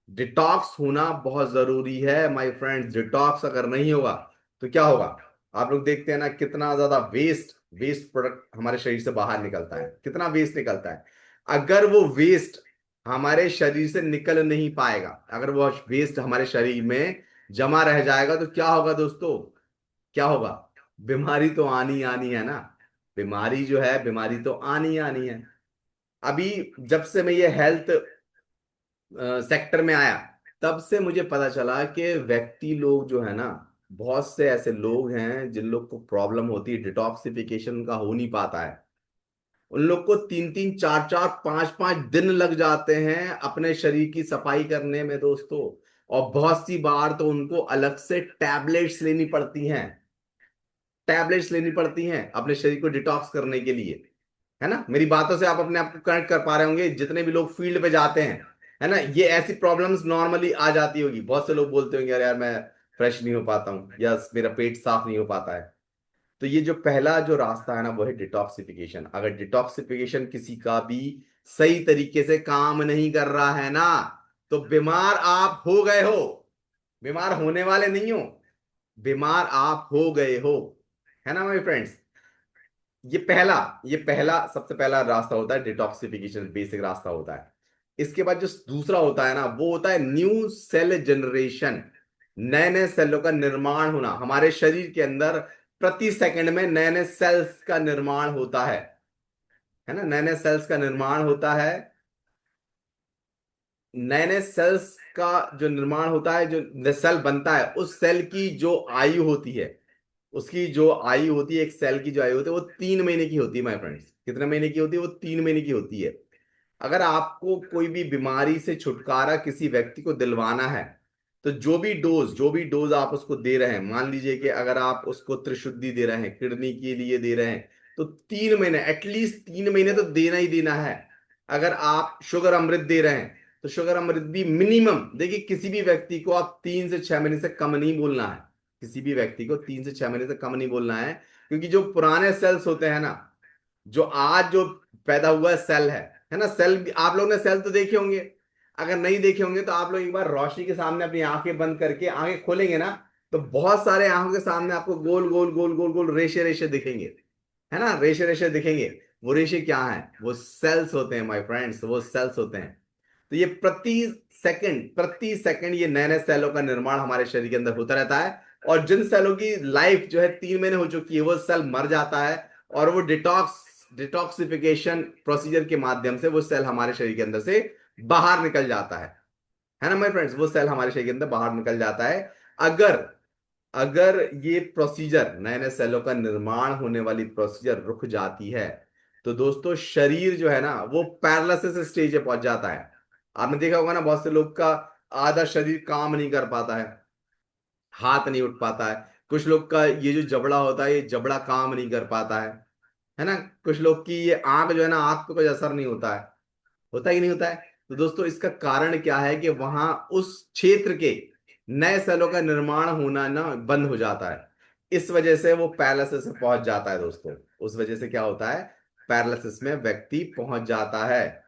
Speaker 1: डिटॉक्स होना बहुत जरूरी है माय फ्रेंड्स। डिटॉक्स अगर नहीं होगा तो क्या होगा? आप लोग देखते हैं ना कितना ज्यादा वेस्ट वेस्ट प्रोडक्ट हमारे शरीर से बाहर निकलता है, कितना वेस्ट निकलता है। अगर वो वेस्ट हमारे शरीर से निकल नहीं पाएगा, अगर वो वेस्ट हमारे शरीर में जमा रह जाएगा तो क्या होगा दोस्तों? क्या होगा? बीमारी तो आनी आनी है ना। बीमारी जो है, बीमारी तो आनी आनी है। अभी जब से मैं ये हेल्थ सेक्टर में आया, तब से मुझे पता चला कि व्यक्ति लोग जो है ना, बहुत से ऐसे लोग हैं जिन लोग को प्रॉब्लम होती है, डिटॉक्सिफिकेशन का हो नहीं पाता है। उन लोग को 3 3 4 4 5 5 दिन लग जाते हैं अपने शरीर की सफाई करने में दोस्तों। और बहुत सी बार तो उनको अलग से टैबलेट्स लेनी पड़ती हैं, टैबलेट्स लेनी पड़ती हैं अपने शरीर को डिटॉक्स करने के लिए, है ना। मेरी बातों से आप अपने आप को कनेक्ट कर पा रहे होंगे, जितने भी लोग फील्ड पे जाते हैं, है ना। ये ऐसी प्रॉब्लम्स नॉर्मली आ जाती होगी। बहुत से लोग बोलते होंगे अरे यार मैं फ्रेश नहीं हो पाता हूँ, या मेरा पेट साफ नहीं हो पाता है। तो ये जो पहला जो रास्ता है ना वो है डिटॉक्सिफिकेशन। अगर डिटॉक्सिफिकेशन किसी का भी सही तरीके से काम नहीं कर रहा है ना, तो बीमार आप हो गए हो, बीमार होने वाले नहीं हो, बीमार आप हो गए हो, है ना माय फ्रेंड्स। ये पहला सबसे पहला रास्ता होता है डिटॉक्सिफिकेशन, बेसिक रास्ता होता है। इसके बाद जो दूसरा होता है ना वो होता है न्यू सेल जनरेशन। नए नए सेलों का निर्माण होना हमारे शरीर के अंदर। प्रति सेकंड में नए नए सेल्स का निर्माण होता है ना। नए नए सेल्स का निर्माण होता है। नए नए सेल्स का जो निर्माण होता है, जो सेल बनता है, उस सेल की जो आयु होती है, उसकी जो आयु होती है, एक सेल की जो आयु होती है वो 3 महीने की होती है माय फ्रेंड्स। कितने महीने की होती है? वो 3 महीने की होती है। अगर आपको कोई भी बीमारी से छुटकारा किसी व्यक्ति को दिलवाना है, तो जो भी डोज आप उसको दे रहे हैं, मान लीजिए कि अगर आप उसको त्रिशुद्धि दे रहे हैं, किडनी के लिए दे रहे हैं, तो 3 महीने, एटलीस्ट 3 महीने तो देना ही देना है। अगर आप शुगर अमृत दे रहे हैं, तो शुगर अमृत भी मिनिमम, देखिए किसी भी व्यक्ति को आप 3 से 6 महीने से कम नहीं बोलना है। किसी भी व्यक्ति को 3 से 6 महीने से कम नहीं बोलना है। क्योंकि जो पुराने सेल्स होते हैं ना, जो आज जो पैदा हुआ सेल है ना, सेल आप लोग ने सेल तो देखे होंगे। अगर नहीं देखे होंगे तो आप लोग एक बार रोशनी के सामने अपनी आंखें बंद करके आंखें खोलेंगे ना, तो बहुत सारे आंखों के सामने आपको गोल गोल गोल गोल गोल रेशे रेशे दिखेंगे, है ना। रेशे रेशे दिखेंगे। वो रेशे क्या है? वो सेल्स होते हैं माय फ्रेंड्स, वो सेल्स होते हैं। तो ये प्रति सेकंड ये नए नए सेलों का निर्माण हमारे शरीर के अंदर होता रहता है। और जिन सेलों की लाइफ जो है 3 महीने हो चुकी है, वो सेल मर जाता है। और वो डिटॉक्सिफिकेशन प्रोसीजर के माध्यम से वो सेल हमारे शरीर के अंदर से बाहर निकल जाता है ना माय फ्रेंड्स। वो सेल हमारे शरीर के अंदर बाहर निकल जाता है। अगर अगर ये प्रोसीजर, नए नए सेलों का निर्माण होने वाली प्रोसीजर रुक जाती है, तो दोस्तों शरीर जो है ना वो पैरालिसिस स्टेज पे पहुंच जाता है। आपने देखा होगा ना, बहुत से लोग का आधा शरीर काम नहीं कर पाता है, हाथ नहीं उठ पाता है। कुछ लोग का ये जो जबड़ा होता है, ये जबड़ा काम नहीं कर पाता है ना। कुछ लोग की ये आंख जो है ना, आंख पे कोई असर नहीं होता है, होता ही नहीं होता है। तो दोस्तों इसका कारण क्या है कि वहां उस क्षेत्र के नए सेलों का निर्माण होना ना बंद हो जाता है। इस वजह से वो पैरालिसिस में पहुंच जाता है दोस्तों। उस वजह से क्या होता है? पैरालिसिस में व्यक्ति पहुंच जाता है।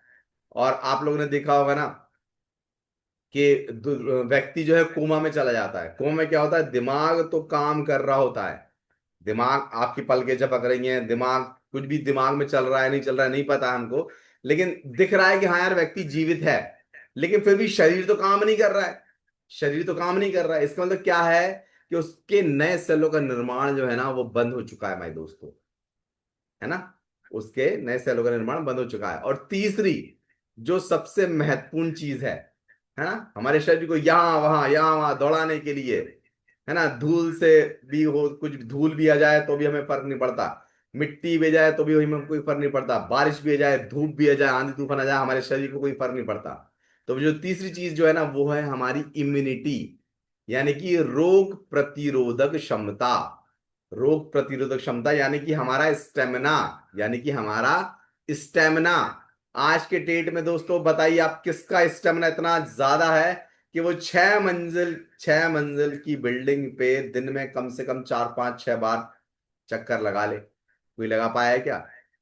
Speaker 1: और आप लोगों ने देखा होगा ना कि व्यक्ति जो है कोमा में चला जाता है। कोमा में क्या होता है? दिमाग तो काम कर रहा होता है, दिमाग, आपकी पलकें झपक रही हैं, दिमाग कुछ भी दिमाग में चल रहा है नहीं चल रहा है नहीं पता है हमको, लेकिन दिख रहा है कि हाँ यार व्यक्ति जीवित है। लेकिन फिर भी शरीर तो काम नहीं कर रहा है, शरीर तो काम नहीं कर रहा है। इसका मतलब क्या है? कि उसके नए सेलों का निर्माण जो है ना वो बंद हो चुका है, मेरे दोस्तों, है ना। उसके नए सेलों का निर्माण बंद हो चुका है। और तीसरी जो सबसे महत्वपूर्ण चीज है ना, हमारे शरीर को यहाँ वहां दौड़ाने के लिए, है ना, धूल से भी हो, कुछ धूल भी आ जाए तो भी हमें फर्क नहीं पड़ता, मिट्टी भी जाए तो भी हमें कोई फर्क नहीं पड़ता, बारिश भी आ जाए, धूप भी आ जाए, आंधी तूफान आ जाए, हमारे शरीर को कोई फर्क नहीं पड़ता। तो जो तीसरी चीज जो है ना वो है हमारी इम्यूनिटी, यानी कि रोग प्रतिरोधक क्षमता। रोग प्रतिरोधक क्षमता यानी कि हमारा स्टेमिना, यानी कि हमारा स्टेमिना। आज के डेट में दोस्तों बताइए आप किसका स्टेमिना इतना ज्यादा है कि वो 6 मंजिल की बिल्डिंग पे दिन में कम से कम 4 5 6 बार चक्कर लगा ले। कोई लगा पाया है क्या?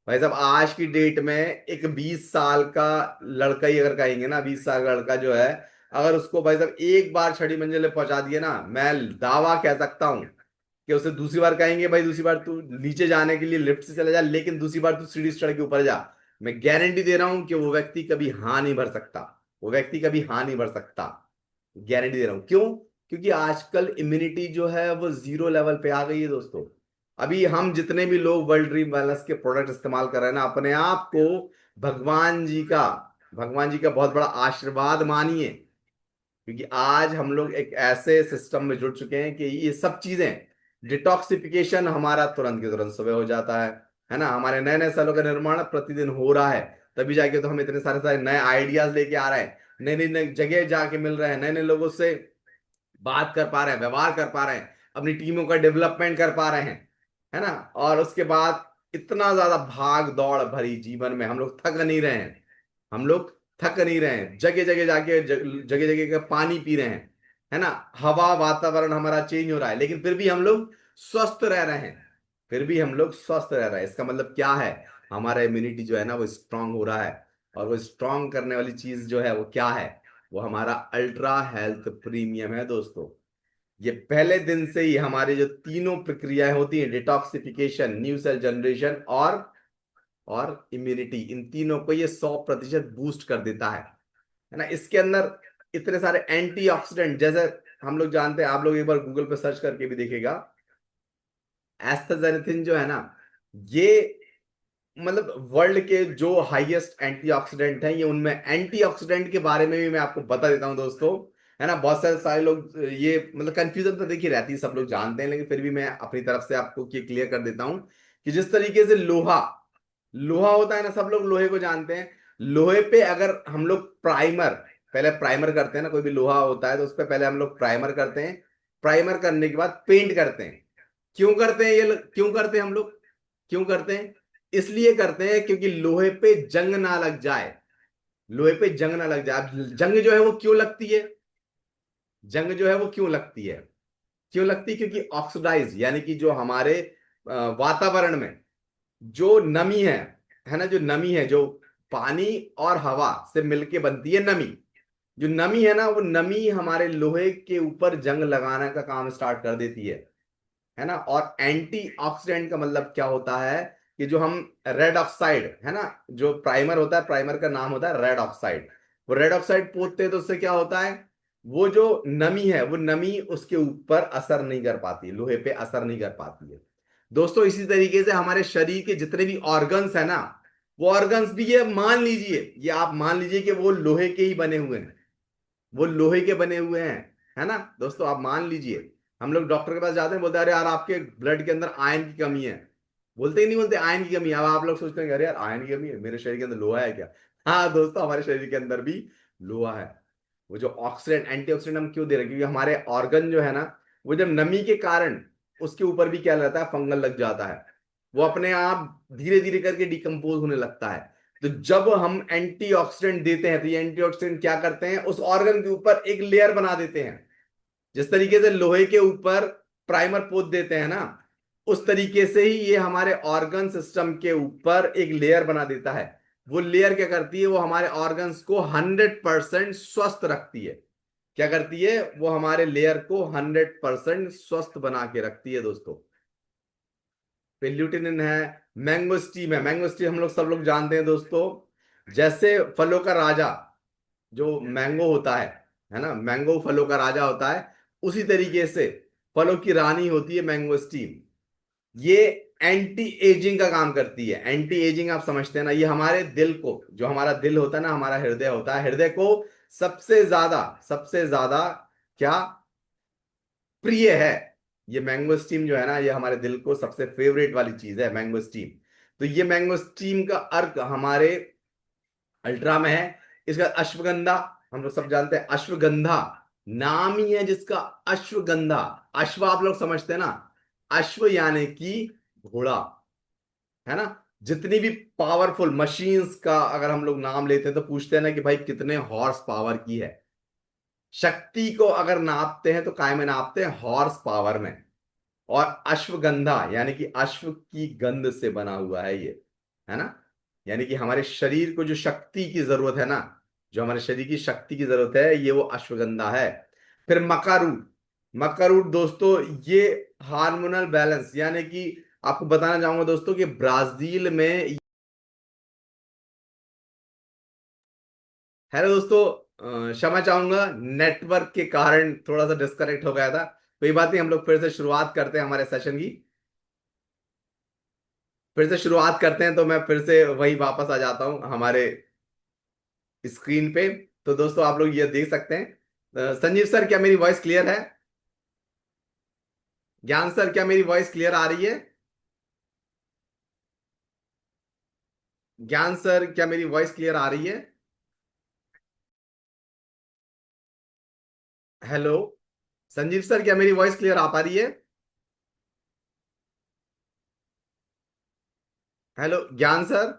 Speaker 1: भाई साहब आज की डेट में एक 20 साल का लड़का ही अगर कहेंगे ना, 20 साल का लड़का जो है, अगर उसको भाई साहब एक बार 6ठी मंजिल पे पहुंचा दिए ना, मैं दावा कह सकता हूं कि उसे दूसरी बार कहेंगे भाई दूसरी बार तू नीचे जाने के लिए लिफ्ट से चला जा, लेकिन दूसरी बार तू सीढ़ी से चढ़ के ऊपर जा, मैं गारंटी दे रहा हूं कि वो व्यक्ति कभी हाँ नहीं भर सकता। वो व्यक्ति कभी हाँ नहीं भर सकता, गारंटी दे रहा हूं। क्यों? क्योंकि आजकल इम्यूनिटी जो है वो 0 लेवल पे आ गई है दोस्तों। अभी हम जितने भी लोग वर्ल्ड ड्रीम वेलनेस के प्रोडक्ट इस्तेमाल कर रहे हैं ना, अपने आप को भगवान जी का भगवान जी का बहुत बड़ा आशीर्वाद मानिए, क्योंकि आज हम लोग एक ऐसे सिस्टम में जुड़ चुके हैं कि ये सब चीजें, डिटॉक्सिफिकेशन हमारा तुरंत के तुरंत सुबह हो जाता है ना, हमारे नए नए सेलों का निर्माण प्रतिदिन हो रहा है, तभी जाके तो हम इतने सारे सारे नए आइडियाज लेके आ रहे हैं, नई नई नई जगह जाके मिल रहे हैं, नए नए लोगों से बात कर पा रहे हैं, व्यवहार कर पा रहे हैं, अपनी टीमों का डेवलपमेंट कर पा रहे हैं, है ना। और उसके बाद इतना ज्यादा भाग दौड़ भरी जीवन में हम लोग थक नहीं रहे हैं, हम लोग थक नहीं रहे हैं, जगह जगह जाके जगह जगह का पानी पी रहे हैं, है ना, हवा वातावरण हमारा चेंज हो रहा है, लेकिन फिर भी हम लोग स्वस्थ रह रहे हैं, फिर भी हम लोग स्वस्थ रह रहे हैं। इसका मतलब क्या है? हमारा इम्यूनिटी जो है ना वो स्ट्रांग हो रहा है। और वो स्ट्रांग करने वाली चीज जो है वो क्या है? वो हमारा अल्ट्रा हेल्थ प्रीमियम है दोस्तों। ये पहले दिन से ही हमारे जो तीनों प्रक्रियाएं होती हैं, डिटॉक्सिफिकेशन, न्यू सेल जनरेशन और इम्यूनिटी, इन तीनों को ये 100% बूस्ट कर देता है ना। इसके अंदर इतने सारे एंटीऑक्सीडेंट, जैसे हम लोग जानते हैं, आप लोग एक बार गूगल पे सर्च करके भी देखिएगा, एस्टाजेनेथिन जो है ना, ये मतलब वर्ल्ड के जो हाईएस्ट एंटीऑक्सीडेंट हैं, ये उनमें एंटीऑक्सीडेंट के बारे में भी मैं आपको बता देता हूं दोस्तों, है ना। बहुत सारे लोग ये मतलब कंफ्यूजन तो देखिए रहती है, सब लोग जानते हैं, लेकिन फिर भी मैं अपनी तरफ से आपको ये क्लियर कर देता हूं कि जिस तरीके से लोहा लोहा होता है ना, सब लोग लोहे को जानते हैं। लोहे पे अगर हम लोग प्राइमर, पहले प्राइमर करते हैं ना, कोई भी लोहा होता है तो उस पर पहले हम लोग प्राइमर करते हैं, प्राइमर करने के बाद पेंट करते हैं। क्यों करते हैं ये? क्यों करते हैं हम लोग? क्यों करते हैं? इसलिए करते हैं क्योंकि लोहे पे जंग ना लग जाए, लोहे पे जंग ना लग जाए। अब जंग जो है वो क्यों लगती है? जंग जो है वो क्यों लगती है? क्यों लगती है? क्योंकि ऑक्सीडाइज, यानी कि जो हमारे वातावरण में जो नमी है ना, जो नमी है, जो पानी और हवा से मिलके बनती है नमी, जो नमी है ना, वो नमी हमारे लोहे के ऊपर जंग लगाने का काम स्टार्ट कर देती है ना। और एंटीऑक्सीडेंट का मतलब क्या होता है कि जो हम रेड ऑक्साइड, है ना, जो प्राइमर होता है, प्राइमर का नाम होता है रेड ऑक्साइड, वो रेड ऑक्साइड पोतते हैं तो उससे क्या होता है, वो जो नमी है वो नमी उसके ऊपर असर नहीं कर पाती है, लोहे पे असर नहीं कर पाती है दोस्तों। इसी तरीके से हमारे शरीर के जितने भी ऑर्गन्स है ना, वो ऑर्गन्स भी, ये मान लीजिए, ये आप मान लीजिए कि वो लोहे के ही बने हुए हैं, वो लोहे के बने हुए हैं, है ना दोस्तों। आप मान लीजिए, हम लोग डॉक्टर के पास जाते हैं, बोलते हैं अरे यार आपके ब्लड के अंदर आयरन की कमी है, बोलते ही नहीं, बोलते आयरन की कमी है। अब आप लोग सोचते हैं अरे यार आयरन की कमी है, मेरे शरीर के अंदर लोहा है क्या? हाँ दोस्तों, हमारे शरीर के अंदर भी लोहा है। वो जो ऑक्सीडेंट, एंटीऑक्सीडेंट हम क्यों दे रहे हैं? क्योंकि हमारे ऑर्गन जो है ना, वो जब नमी के कारण उसके ऊपर भी क्या रहता है, फंगल लग जाता है, वो अपने आप धीरे धीरे करके डिकम्पोज होने लगता है। तो जब हम एंटीऑक्सीडेंट देते हैं तो ये एंटीऑक्सीडेंट क्या करते हैं, उस ऑर्गन के ऊपर एक लेयर बना देते हैं। जिस तरीके से लोहे के ऊपर प्राइमर पोत देते हैं ना, उस तरीके से ही ये हमारे ऑर्गन सिस्टम के ऊपर एक लेयर बना देता है। वो लेयर क्या करती है? वो हमारे ऑर्गन्स को 100% स्वस्थ रखती है। क्या करती है? वो हमारे लेयर को 100% स्वस्थ बना के रखती है दोस्तों। पेल्यूटिनिन है, मैंगोस्टीम है। मैंगोस्टीम हम लोग सब लोग जानते हैं दोस्तों, जैसे फलों का राजा जो मैंगो होता है ना, मैंगो फलों का राजा होता है, उसी तरीके से फलों की रानी होती है मैंगोस्टीन। ये एंटी एजिंग का काम करती है। एंटी एजिंग आप समझते हैं ना, ये हमारे दिल को, जो हमारा दिल होता है ना, हमारा हृदय होता है, हृदय को सबसे ज्यादा क्या प्रिय है। ये मैंगो स्टीम जो है ना, ये हमारे दिल को सबसे फेवरेट वाली चीज है, मैंगो स्टीम। तो ये मैंगो स्टीम का अर्क हमारे अल्ट्रा में है। इसका अश्वगंधा, हम लोग सब जानते हैं अश्वगंधा, नाम ही है जिसका अश्वगंधा। अश्व आप लोग समझते हैं ना, अश्व यानी कि घोड़ा, है ना। जितनी भी पावरफुल मशीन्स का अगर हम लोग नाम लेते हैं तो पूछते हैं ना कि भाई कितने हॉर्स पावर की है। शक्ति को अगर नापते हैं तो काय में नापते हैं? हॉर्स पावर में। और अश्वगंधा यानी कि अश्व की गंध से बना हुआ है ये, है ना। यानी कि हमारे शरीर को जो शक्ति की जरूरत है ना, जो हमारे शरीर की शक्ति की जरूरत है, ये वो अश्वगंधा है। फिर मकारूट। मकारूट दोस्तों, ये हार्मोनल बैलेंस, यानी कि आपको बताना चाहूंगा दोस्तों कि ब्राजील में, हेलो दोस्तों, क्षमा चाहूंगा नेटवर्क के कारण थोड़ा सा डिस्कनेक्ट हो गया था। कोई बात नहीं, हम लोग फिर से शुरुआत करते हैं हमारे सेशन की। फिर से शुरुआत करते हैं, तो मैं फिर से वही वापस आ जाता हूं हमारे स्क्रीन पे। तो दोस्तों आप लोग ये देख सकते हैं। संजीव सर, क्या मेरी वॉइस क्लियर है? ज्ञान सर, क्या मेरी वॉइस क्लियर आ रही है? ज्ञान सर, क्या मेरी वॉइस क्लियर आ रही है? हेलो संजीव सर, क्या मेरी वॉइस क्लियर आ पा रही है? हेलो ज्ञान सर,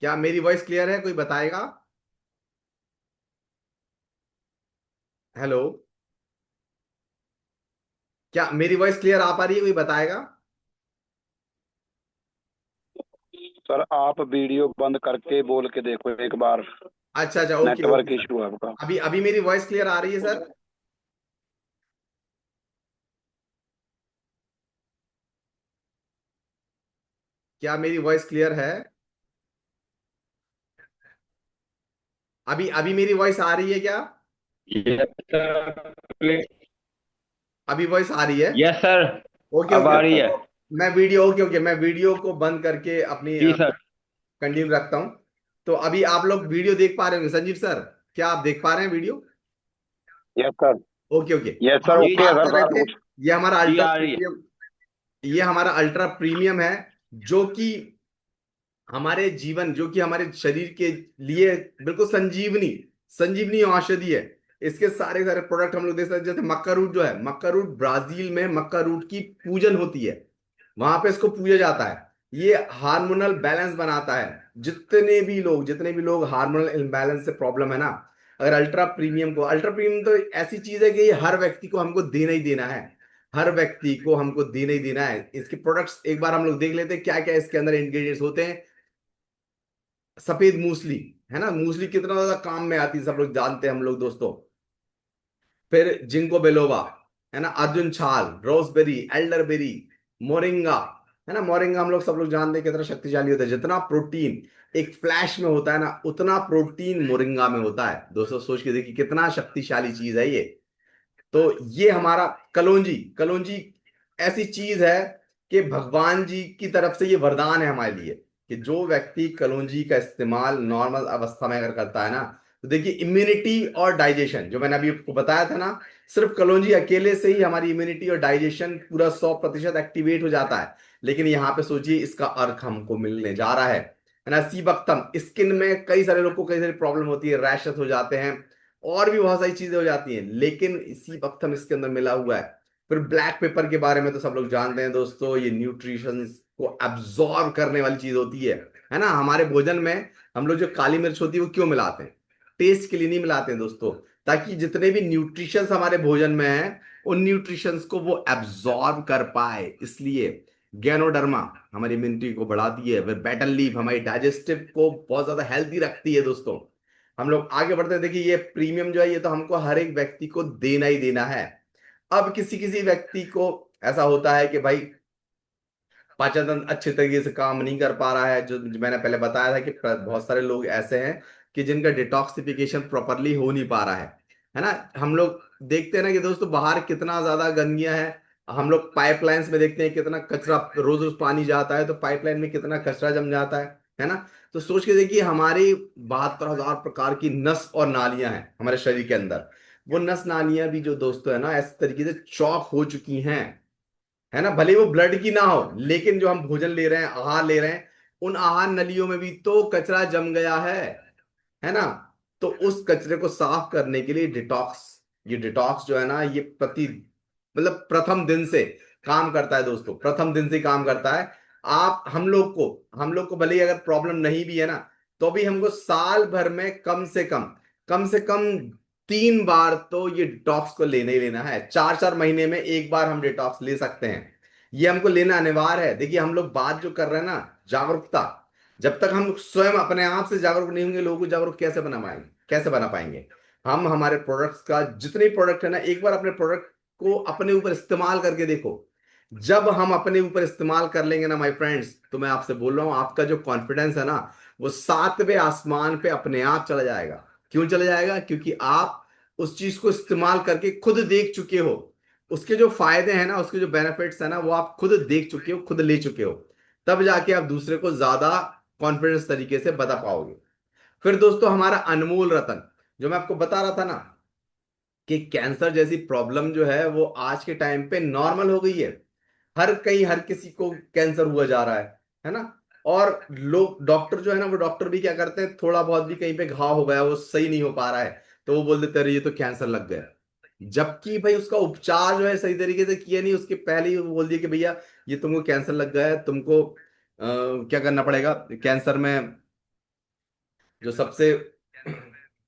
Speaker 1: क्या मेरी वॉइस क्लियर है? कोई बताएगा? हेलो, क्या मेरी वॉइस क्लियर आ पा रही है? कोई बताएगा?
Speaker 2: सर आप वीडियो बंद करके बोल के देखो एक बार।
Speaker 1: अच्छा अच्छा, okay okay
Speaker 2: network
Speaker 1: sir.
Speaker 2: Issue है आपका।
Speaker 1: अभी अभी मेरी वॉइस क्लियर आ रही है सर? क्या मेरी वॉइस क्लियर है? अभी अभी मेरी वॉइस आ रही है क्या?
Speaker 4: Yes sir.
Speaker 1: अभी वॉइस आ रही है?
Speaker 4: Yes sir.
Speaker 1: ओके
Speaker 4: अब
Speaker 1: ओके,
Speaker 4: आ रही है।
Speaker 1: तो मैं वीडियो, ओके ओके, मैं वीडियो को बंद करके अपनी
Speaker 4: जी सर।
Speaker 1: कंटिन्यू रखता हूं। तो अभी आप लोग वीडियो देख पा रहे होंगे संजीव सर, क्या आप देख पा रहे हैं video?
Speaker 2: Yes sir.
Speaker 1: Okay okay,
Speaker 2: yes
Speaker 1: हम
Speaker 2: सर,
Speaker 1: लोग
Speaker 4: जी
Speaker 2: ओके है
Speaker 1: बात
Speaker 2: सर,
Speaker 1: कर रहे
Speaker 2: सारा
Speaker 1: थे,
Speaker 2: कुछ।
Speaker 1: ये हमारा
Speaker 4: जी
Speaker 1: अल्ट्रा
Speaker 4: आ रही है।
Speaker 1: प्रीमियम, ये हमारा अल्ट्रा प्रीमियम है, जो कि हमारे जीवन, जो कि हमारे शरीर के लिए बिल्कुल संजीवनी, संजीवनी औषधि है। इसके सारे सारे प्रोडक्ट हम लोग देख सकते हैं। जैसे मक्का रूट जो है, मक्का रूट ब्राजील में मक्का रूट की पूजन होती है, वहां पे इसको पूजा जाता है। ये हार्मोनल बैलेंस बनाता है। जितने भी लोग हार्मोनल इम्बैलेंस से प्रॉब्लम है ना, अगर अल्ट्रा प्रीमियम को, अल्ट्रा प्रीमियम तो ऐसी चीज है कि ये हर व्यक्ति को हमको देना ही देना है। हर व्यक्ति को हमको देना ही देना है। इसके प्रोडक्ट्स एक बार हम लोग देख लेते हैं क्या क्या इसके अंदर इंग्रेडिएंट्स होते हैं। सफेद मूसली, है ना, मूसली कितना ज्यादा काम में आती है, सब लोग जानते हैं हम लोग दोस्तों। फिर जिंको बेलोवा, है ना, अर्जुन छाल, रोसबेरी, एल्डरबेरी, मोरिंगा, है ना। मोरिंगा हम लोग सब लोग जानते हैं कितना शक्तिशाली होता है। जितना प्रोटीन एक फ्लैश में होता है ना, उतना प्रोटीन मोरिंगा में होता है। दोस्तों सोच के देखिए कितना शक्तिशाली चीज है ये। तो ये हमारा कलौंजी, कलौंजी ऐसी चीज है कि भगवान जी की तरफ से ये वरदान है हमारे लिए, कि जो व्यक्ति कलौंजी का इस्तेमाल नॉर्मल अवस्था में अगर करता है ना, तो देखिए इम्यूनिटी और डाइजेशन, जो मैंने अभी आपको बताया था ना, सिर्फ कलौंजी अकेले से ही हमारी इम्यूनिटी और डाइजेशन पूरा 100% एक्टिवेट हो जाता है। लेकिन यहाँ पे सोचिए इसका अर्क हमको मिलने जा रहा है ना। सीबक्तम, स्किन में कई सारे लोग को कई सारी प्रॉब्लम होती है, रैशेस हो जाते हैं, और भी बहुत सारी चीजें हो जाती हैं, लेकिन इसी वक्त हम इसके अंदर मिला हुआ है। फिर ब्लैक पेपर के बारे में तो सब लोग जानते हैं दोस्तों, ये न्यूट्रिशन को एब्जॉर्ब करने वाली चीज होती है ना। हमारे भोजन में हम लोग जो काली मिर्च होती है वो क्यों मिलाते हैं? टेस्ट के लिए नहीं मिलाते हैं दोस्तों, ताकि जितने भी न्यूट्रिशंस हमारे भोजन में हैं, उन न्यूट्रिशंस को वो एब्जॉर्ब कर पाए, इसलिए गैनोडर्मा हमारी इम्यूनिटी को बढ़ाती है। फिर बेटल लीफ हमारी डाइजेस्टिव को बहुत ज्यादा हेल्थी रखती है दोस्तों। हम लोग आगे बढ़ते हैं। देखिए ये प्रीमियम जो है, ये तो हमको हर एक व्यक्ति को देना ही देना है। अब किसी किसी व्यक्ति को ऐसा होता है कि भाई पाचन तंत्र अच्छे तरीके से काम नहीं कर पा रहा है, जो मैंने पहले बताया था कि बहुत सारे लोग ऐसे हैं कि जिनका डिटॉक्सिफिकेशन प्रॉपरली हो नहीं पा रहा है ना। हम लोग देखते हैं ना कि दोस्तों बाहर कितना ज्यादा गंदगियां है। हम लोग पाइपलाइंस में देखते हैं कितना कचरा, रोज रोज पानी जाता है तो पाइपलाइन में कितना कचरा जम जाता है ना। तो सोच के देखिए, हमारी 72,000 प्रकार की नस और नालियां हैं हमारे शरीर के अंदर। वो नस नालियां भी जो दोस्तों है ना, इस तरीके से चौक हो चुकी हैं, है ना। भले ही वो ब्लड की ना हो, लेकिन जो हम भोजन ले रहे हैं, आहार ले रहे हैं, उन आहार नलियों में भी तो कचरा जम गया है ना। तो उस कचरे को साफ करने के लिए डिटॉक्स, ये डिटॉक्स जो है ना, ये मतलब प्रथम दिन से काम करता है दोस्तों, प्रथम दिन से काम करता है। आप हम लोग को भले ही अगर प्रॉब्लम नहीं भी है ना, तो भी हमको साल भर में कम से कम 3 बार तो ये डिटॉक्स को लेना ही लेना है। 4-4 महीने में एक बार हम डिटॉक्स ले सकते हैं, ये हमको लेना अनिवार्य है। देखिए हम लोग बात जो कर रहे हैं ना, जागरूकता, जब तक हम स्वयं अपने आप से जागरूक नहीं होंगे, लोगों को जागरूक कैसे बना पाएंगे। हम हमारे प्रोडक्ट्स का, जितने प्रोडक्ट है ना, एक बार अपने प्रोडक्ट को अपने ऊपर इस्तेमाल करके देखो। जब हम अपने ऊपर इस्तेमाल कर लेंगे ना माय फ्रेंड्स, तो मैं आपसे बोल रहा हूं, आपका जो कॉन्फिडेंस है ना, वो 7वें आसमान पे अपने आप चला जाएगा। क्यों चला जाएगा? क्योंकि आप उस चीज को इस्तेमाल करके खुद देख चुके हो। उसके जो फायदे हैं ना, उसके जो बेनिफिट्स है ना, वो आप खुद देख चुके हो, खुद ले चुके हो। तब जाके आप दूसरे को ज्यादा कॉन्फिडेंस तरीके से बता पाओगे। फिर दोस्तों हमारा अनमोल रतन, जो मैं आपको बता रहा था ना, कि कैंसर जैसी प्रॉब्लम जो है वो आज के टाइम पे नॉर्मल हो गई है। हर किसी को कैंसर हुआ जा रहा है ना। और लोग, डॉक्टर जो है ना, वो डॉक्टर भी क्या करते हैं, थोड़ा बहुत भी कहीं पे घाव हो गया, वो सही नहीं हो पा रहा है, तो वो बोल देते, अरे ये तो कैंसर लग गया। जबकि भाई उसका उपचार जो है सही तरीके से किया नहीं, उसके पहले ही वो बोल दिया कि भैया ये तुमको कैंसर लग गया है, तुमको क्या करना पड़ेगा कैंसर में। जो सबसे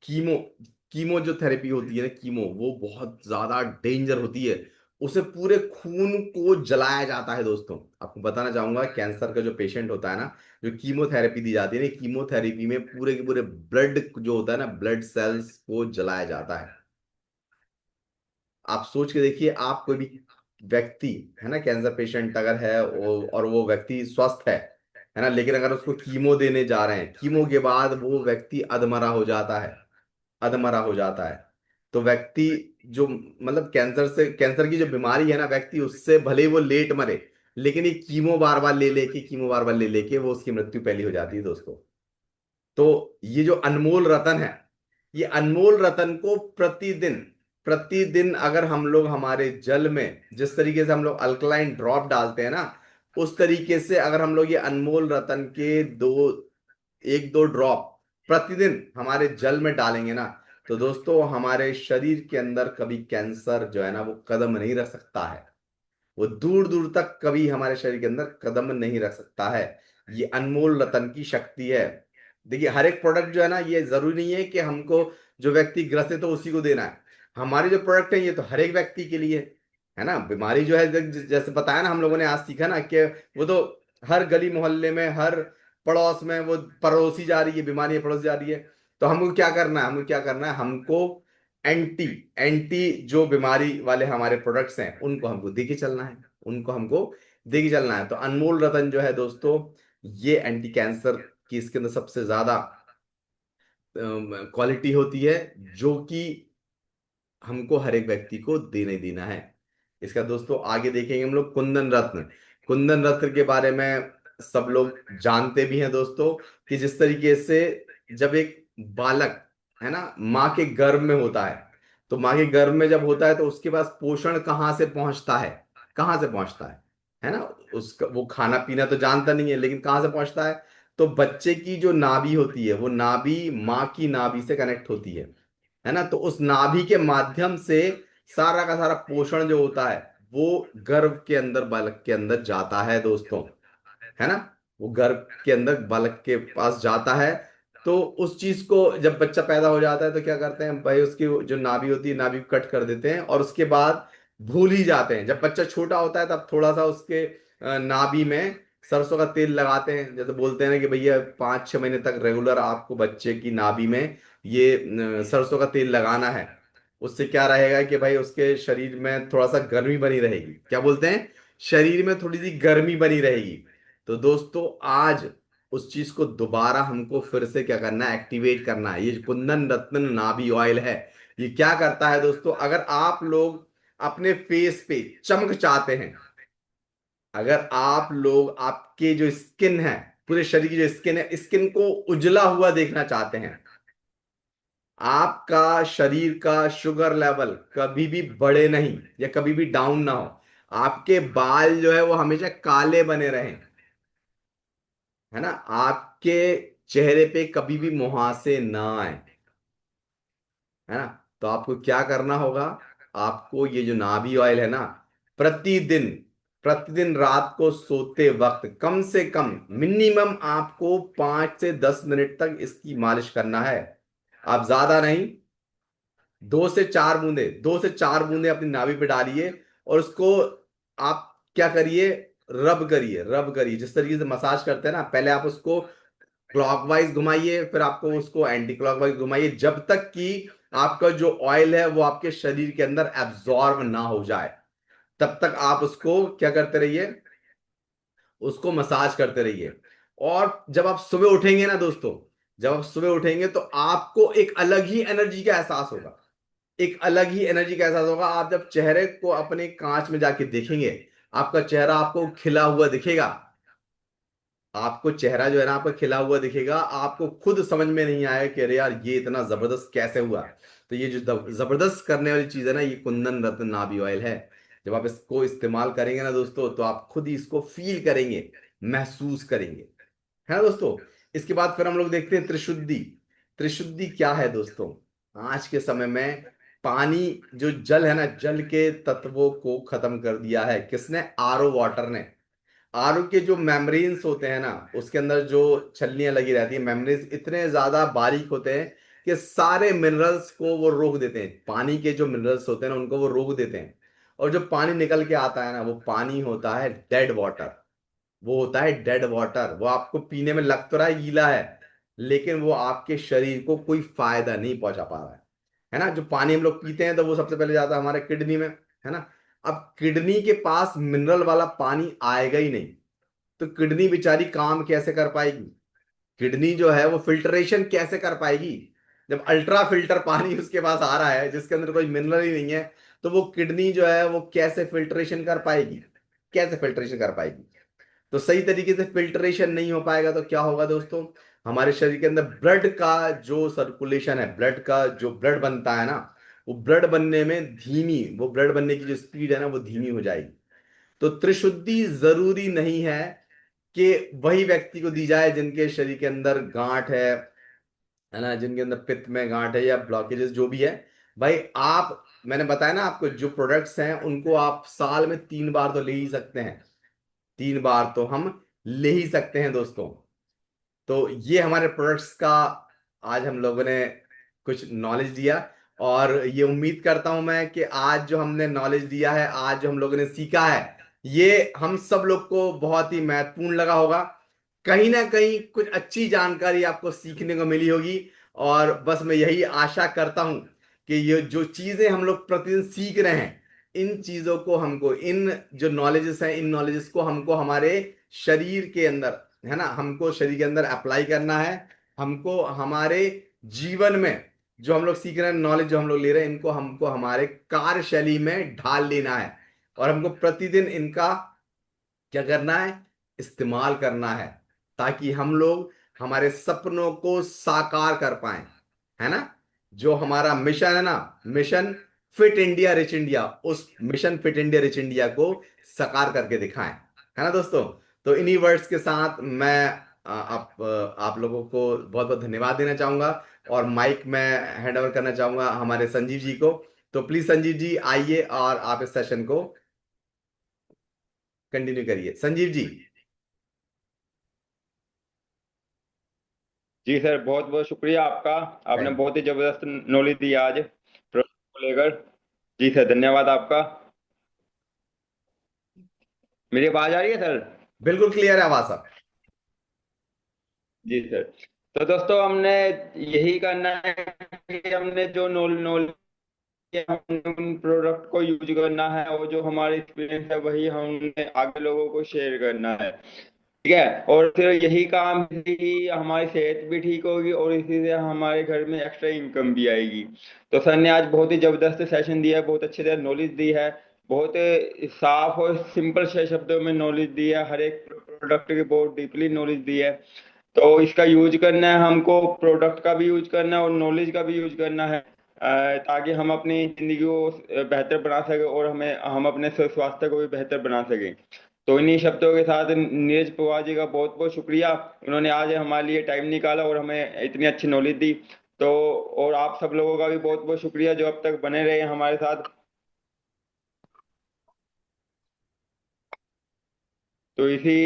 Speaker 1: कीमो कीमो जो थेरेपी होती है ना, कीमो, वो बहुत ज्यादा डेंजर होती है। उसे पूरे खून को जलाया जाता है दोस्तों। आपको बताना चाहूंगा, कैंसर का जो पेशेंट होता है ना, जो कीमोथेरेपी दी जाती है ना, कीमोथेरेपी में पूरे के पूरे ब्लड जो होता है ना, ब्लड सेल्स को जलाया जाता है। आप सोच के देखिए, आप कोई भी व्यक्ति, है ना, कैंसर पेशेंट अगर है और वो व्यक्ति स्वस्थ है ना, लेकिन अगर उसको कीमो देने जा रहे हैं, कीमो के बाद वो व्यक्ति अधमरा हो जाता है, अधमरा हो जाता है। तो व्यक्ति जो, मतलब कैंसर की जो बीमारी है ना, व्यक्ति उससे भले ही वो लेट मरे, लेकिन ये कीमो बार बार ले लेके वो उसकी मृत्यु पहली हो जाती है दोस्तों। तो ये जो अनमोल रतन है, ये अनमोल रतन को प्रतिदिन प्रतिदिन अगर हम लोग हमारे जल में, जिस तरीके से हम लोग अल्कलाइन ड्रॉप डालते हैं ना, उस तरीके से अगर हम लोग ये अनमोल रतन के 1-2 ड्रॉप प्रतिदिन हमारे जल में डालेंगे ना, तो दोस्तों हमारे शरीर के अंदर कभी कैंसर जो है ना, वो कदम नहीं रख सकता है। वो दूर दूर तक कभी हमारे शरीर के अंदर कदम नहीं रख सकता है। ये अनमोल रतन की शक्ति है। देखिए हर एक प्रोडक्ट जो है ना, ये जरूरी नहीं है कि हमको, जो व्यक्ति ग्रसित है तो उसी को देना है। हमारे जो प्रोडक्ट है ये तो हर एक व्यक्ति के लिए है ना। बीमारी जो है, जैसे बताया ना, हम लोगों ने आज सीखा ना कि वो तो हर गली मोहल्ले में, हर पड़ोस में वो पड़ोसी जा रही है, बीमारी पड़ोस जा रही है। तो हमको एंटी एंटी जो बीमारी वाले हमारे प्रोडक्ट्स हैं, उनको हमको देके चलना है, उनको हमको देके चलना है। तो अनमोल रतन जो है दोस्तों, ये एंटी कैंसर की इसके अंदर सबसे ज्यादा क्वालिटी होती है, जो कि हमको हर एक व्यक्ति को देने देना है। इसका दोस्तों आगे देखेंगे हम लोग कुंदन रत्न। कुंदन रत्न के बारे में सब लोग जानते भी हैं दोस्तों, कि जिस तरीके से जब एक बालक, है ना, माँ के गर्भ में होता है, तो माँ के गर्भ में जब होता है तो उसके पास पोषण कहाँ से पहुंचता है, कहाँ से पहुंचता है ना। उसका वो खाना पीना तो जानता नहीं है, लेकिन कहाँ से पहुंचता है, तो बच्चे की जो नाभि होती है, वो नाभि माँ की नाभि से कनेक्ट होती है ना। तो उस नाभि के माध्यम से सारा का सारा पोषण जो होता है, वो गर्भ के अंदर, बालक के अंदर जाता है दोस्तों, है ना। वो गर्भ के अंदर बालक के पास जाता है। तो उस चीज को, जब बच्चा पैदा हो जाता है तो क्या करते हैं भाई, उसकी जो नाभि होती है, नाभि को कट कर देते हैं, और उसके बाद भूल ही जाते हैं। जब बच्चा छोटा होता है तब थोड़ा सा उसके नाभि में सरसों का तेल लगाते हैं। जैसे बोलते हैं ना कि भैया 5-6 महीने तक रेगुलर आपको बच्चे की नाभि में ये सरसों का तेल लगाना है। उससे क्या रहेगा कि भाई उसके शरीर में थोड़ा सा गर्मी बनी रहेगी। क्या बोलते हैं, शरीर में थोड़ी सी गर्मी बनी रहेगी। तो दोस्तों आज उस चीज को दोबारा हमको फिर से क्या करना है, एक्टिवेट करना है। ये जो कुंदन रत्न नाभि ऑयल है, ये क्या करता है दोस्तों, अगर आप लोग अपने फेस पे चमक चाहते हैं, अगर आप लोग आपके जो स्किन है, पूरे शरीर की जो स्किन है, स्किन को उजला हुआ देखना चाहते हैं, आपका शरीर का शुगर लेवल कभी भी बढ़े नहीं या कभी भी डाउन ना हो, आपके बाल जो है वो हमेशा काले बने रहें, है ना, आपके चेहरे पे कभी भी मुहासे ना आए, है ना, तो आपको क्या करना होगा, आपको ये जो नाभि ऑयल है ना, प्रतिदिन प्रतिदिन रात को सोते वक्त कम से कम मिनिमम आपको 5 से 10 मिनट तक इसकी मालिश करना है। आप ज्यादा नहीं, 2 से 4 बूंदे, 2 से 4 बूंदे अपनी नाभि पे डालिए और उसको आप क्या करिए, रब करिए, रब करिए, जिस तरीके से मसाज करते हैं ना, पहले आप उसको क्लॉकवाइज घुमाइए, फिर आपको उसको एंटी क्लॉकवाइज घुमाइए, जब तक कि आपका जो ऑयल है वो आपके शरीर के अंदर एब्जॉर्ब ना हो जाए, तब तक आप उसको क्या करते रहिए, उसको मसाज करते रहिए। और जब आप सुबह उठेंगे ना दोस्तों, जब आप सुबह उठेंगे तो आपको एक अलग ही एनर्जी का एहसास होगा, एक अलग ही एनर्जी का एहसास होगा। आप जब चेहरे को अपने कांच में जाके देखेंगे, आपका चेहरा आपको खिला हुआ दिखेगा, आपको चेहरा जो है ना आपका खिला हुआ दिखेगा, आपको खुद समझ में नहीं आएगा कि अरे यार ये इतना जबरदस्त कैसे हुआ। तो ये जो जबरदस्त करने वाली चीज है ना, ये कुंदन रत्न नाभि ऑयल है। जब आप इसको इस्तेमाल करेंगे ना दोस्तों, तो आप खुद ही इसको फील करेंगे, महसूस करेंगे, है ना दोस्तों। इसके बाद फिर हम लोग देखते हैं त्रिशुद्धि। त्रिशुद्धि क्या है दोस्तों, आज के समय में पानी, जो जल है ना, जल के तत्वों को खत्म कर दिया है किसने, आरओ वाटर ने। आरओ के जो मेम्ब्रेन्स होते हैं ना, उसके अंदर जो छल्लियां लगी रहती है, मेम्ब्रेन्स इतने ज्यादा बारीक होते हैं कि सारे मिनरल्स को वो रोक देते हैं, पानी के जो मिनरल्स होते हैं ना उनको वो रोक देते हैं। और जो पानी निकल के आता है ना, वो पानी होता है डेड वाटर, वो होता है डेड वाटर। वो आपको पीने में लग तो रहा है गीला है, लेकिन वो आपके शरीर को कोई फायदा नहीं पहुंचा पा रहा है ना। जो पानी हम लोग पीते हैं तो वो सबसे पहले जाता है हमारे किडनी में, है ना। अब किडनी के पास मिनरल वाला पानी आएगा ही नहीं, तो किडनी बेचारी काम कैसे कर पाएगी, किडनी जो है वो फिल्ट्रेशन कैसे कर पाएगी, जब अल्ट्रा फिल्टर पानी उसके पास आ रहा है जिसके अंदर कोई मिनरल ही नहीं है, तो वो किडनी जो है वो कैसे फिल्ट्रेशन कर पाएगी, कैसे फिल्ट्रेशन कर पाएगी। तो सही तरीके से फिल्ट्रेशन नहीं हो पाएगा तो क्या होगा दोस्तों, हमारे शरीर के अंदर ब्लड का जो सर्कुलेशन है, ब्लड का जो ब्लड बनता है ना, वो ब्लड बनने में धीमी, वो ब्लड बनने की जो स्पीड है ना वो धीमी हो जाएगी। तो त्रिशुद्धि जरूरी नहीं है कि वही व्यक्ति को दी जाए जिनके शरीर के अंदर गांठ है ना, जिनके अंदर पित्त में गांठ है या ब्लॉकेजेस जो भी है। भाई आप, मैंने बताया ना आपको, जो प्रोडक्ट्स हैं उनको आप साल में 3 बार तो ले ही सकते हैं, 3 बार तो हम ले ही सकते हैं दोस्तों। तो ये हमारे प्रोडक्ट्स का आज हम लोगों ने कुछ नॉलेज दिया, और ये उम्मीद करता हूं मैं कि आज जो हमने नॉलेज दिया है, आज जो हम लोगों ने सीखा है, ये हम सब लोग को बहुत ही महत्वपूर्ण लगा होगा। कहीं ना कहीं कुछ अच्छी जानकारी आपको सीखने को मिली होगी। और बस मैं यही आशा करता हूं कि ये जो चीजें हम लोग प्रतिदिन सीख रहे हैं, इन चीजों को हमको, इन जो नॉलेजेस हैं, इन नॉलेजेस को हमको हमारे शरीर के अंदर, है ना, हमको शरीर के अंदर अप्लाई करना है। हमको हमारे जीवन में जो हम लोग सीख रहे हैं, नॉलेज जो हम लोग ले रहे हैं, इनको हमको हमारे कार्यशैली में ढाल लेना है, और हमको प्रतिदिन इनका क्या करना है, इस्तेमाल करना है, ताकि हम लोग हमारे सपनों को साकार कर पाए, है ना। जो हमारा मिशन है ना, mission fit India rich India, उस mission fit India rich India को साकार करके दिखाएं, है ना दोस्तों। तो इन्हीं वर्ड्स के साथ मैं आप लोगों को बहुत बहुत धन्यवाद देना चाहूंगा, और माइक मैं हैंड ओवर करना चाहूंगा हमारे संजीव जी को। तो प्लीज संजीव जी आइए और आप इस सेशन को कंटिन्यू करिए, संजीव जी।
Speaker 4: जी सर, बहुत बहुत शुक्रिया आपका। आपने
Speaker 1: थैंक
Speaker 4: बहुत ही जबरदस्त नॉलेज दी आज प्रोडक्ट को लेकर। जी सर, धन्यवाद आपका। मेरी आवाज आ रही है सर?
Speaker 1: बिल्कुल क्लियर है आवाज साहब।
Speaker 4: जी सर। तो दोस्तों, हमने यही करना है कि हमने जो नॉलेज, हमने उन प्रोडक्ट को यूज करना है, और जो हमारे एक्सपीरियंस है वही हमने आगे लोगों को शेयर करना है। ठीक है। और फिर यही काम ही हमारी सेहत भी ठीक होगी और इसी से हमारे घर में एक्स्ट्रा इनकम भी आएगी। तो सर ने आज बहुत ही जबरदस्त सेशन दिया है, बहुत अच्छे से नॉलेज दी है, बहुत साफ और सिंपल से शब्दों में नॉलेज दी है, हर एक प्रोडक्ट की बहुत डीपली नॉलेज दी है। तो इसका यूज करना है हमको, प्रोडक्ट का भी यूज करना है और नॉलेज का भी यूज करना है, ताकि हम अपनी जिंदगी को बेहतर बना सके और हम अपने स्वास्थ्य को भी बेहतर बना सकें। तो इन्हीं शब्दों के साथ नीरज पवार जी का बहुत बहुत शुक्रिया, उन्होंने आज हमारे लिए टाइम निकाला और हमें इतनी अच्छी नॉलेज दी। तो और आप सब लोगों का भी बहुत बहुत शुक्रिया जो अब तक बने रहे हमारे साथ। तो इसी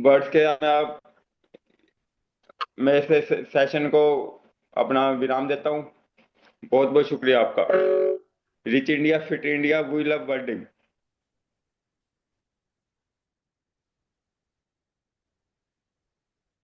Speaker 4: वर्ड्स के साथ मैं इस सेशन को अपना विराम देता हूँ। बहुत बहुत शुक्रिया आपका। Rich India fit India we love wording.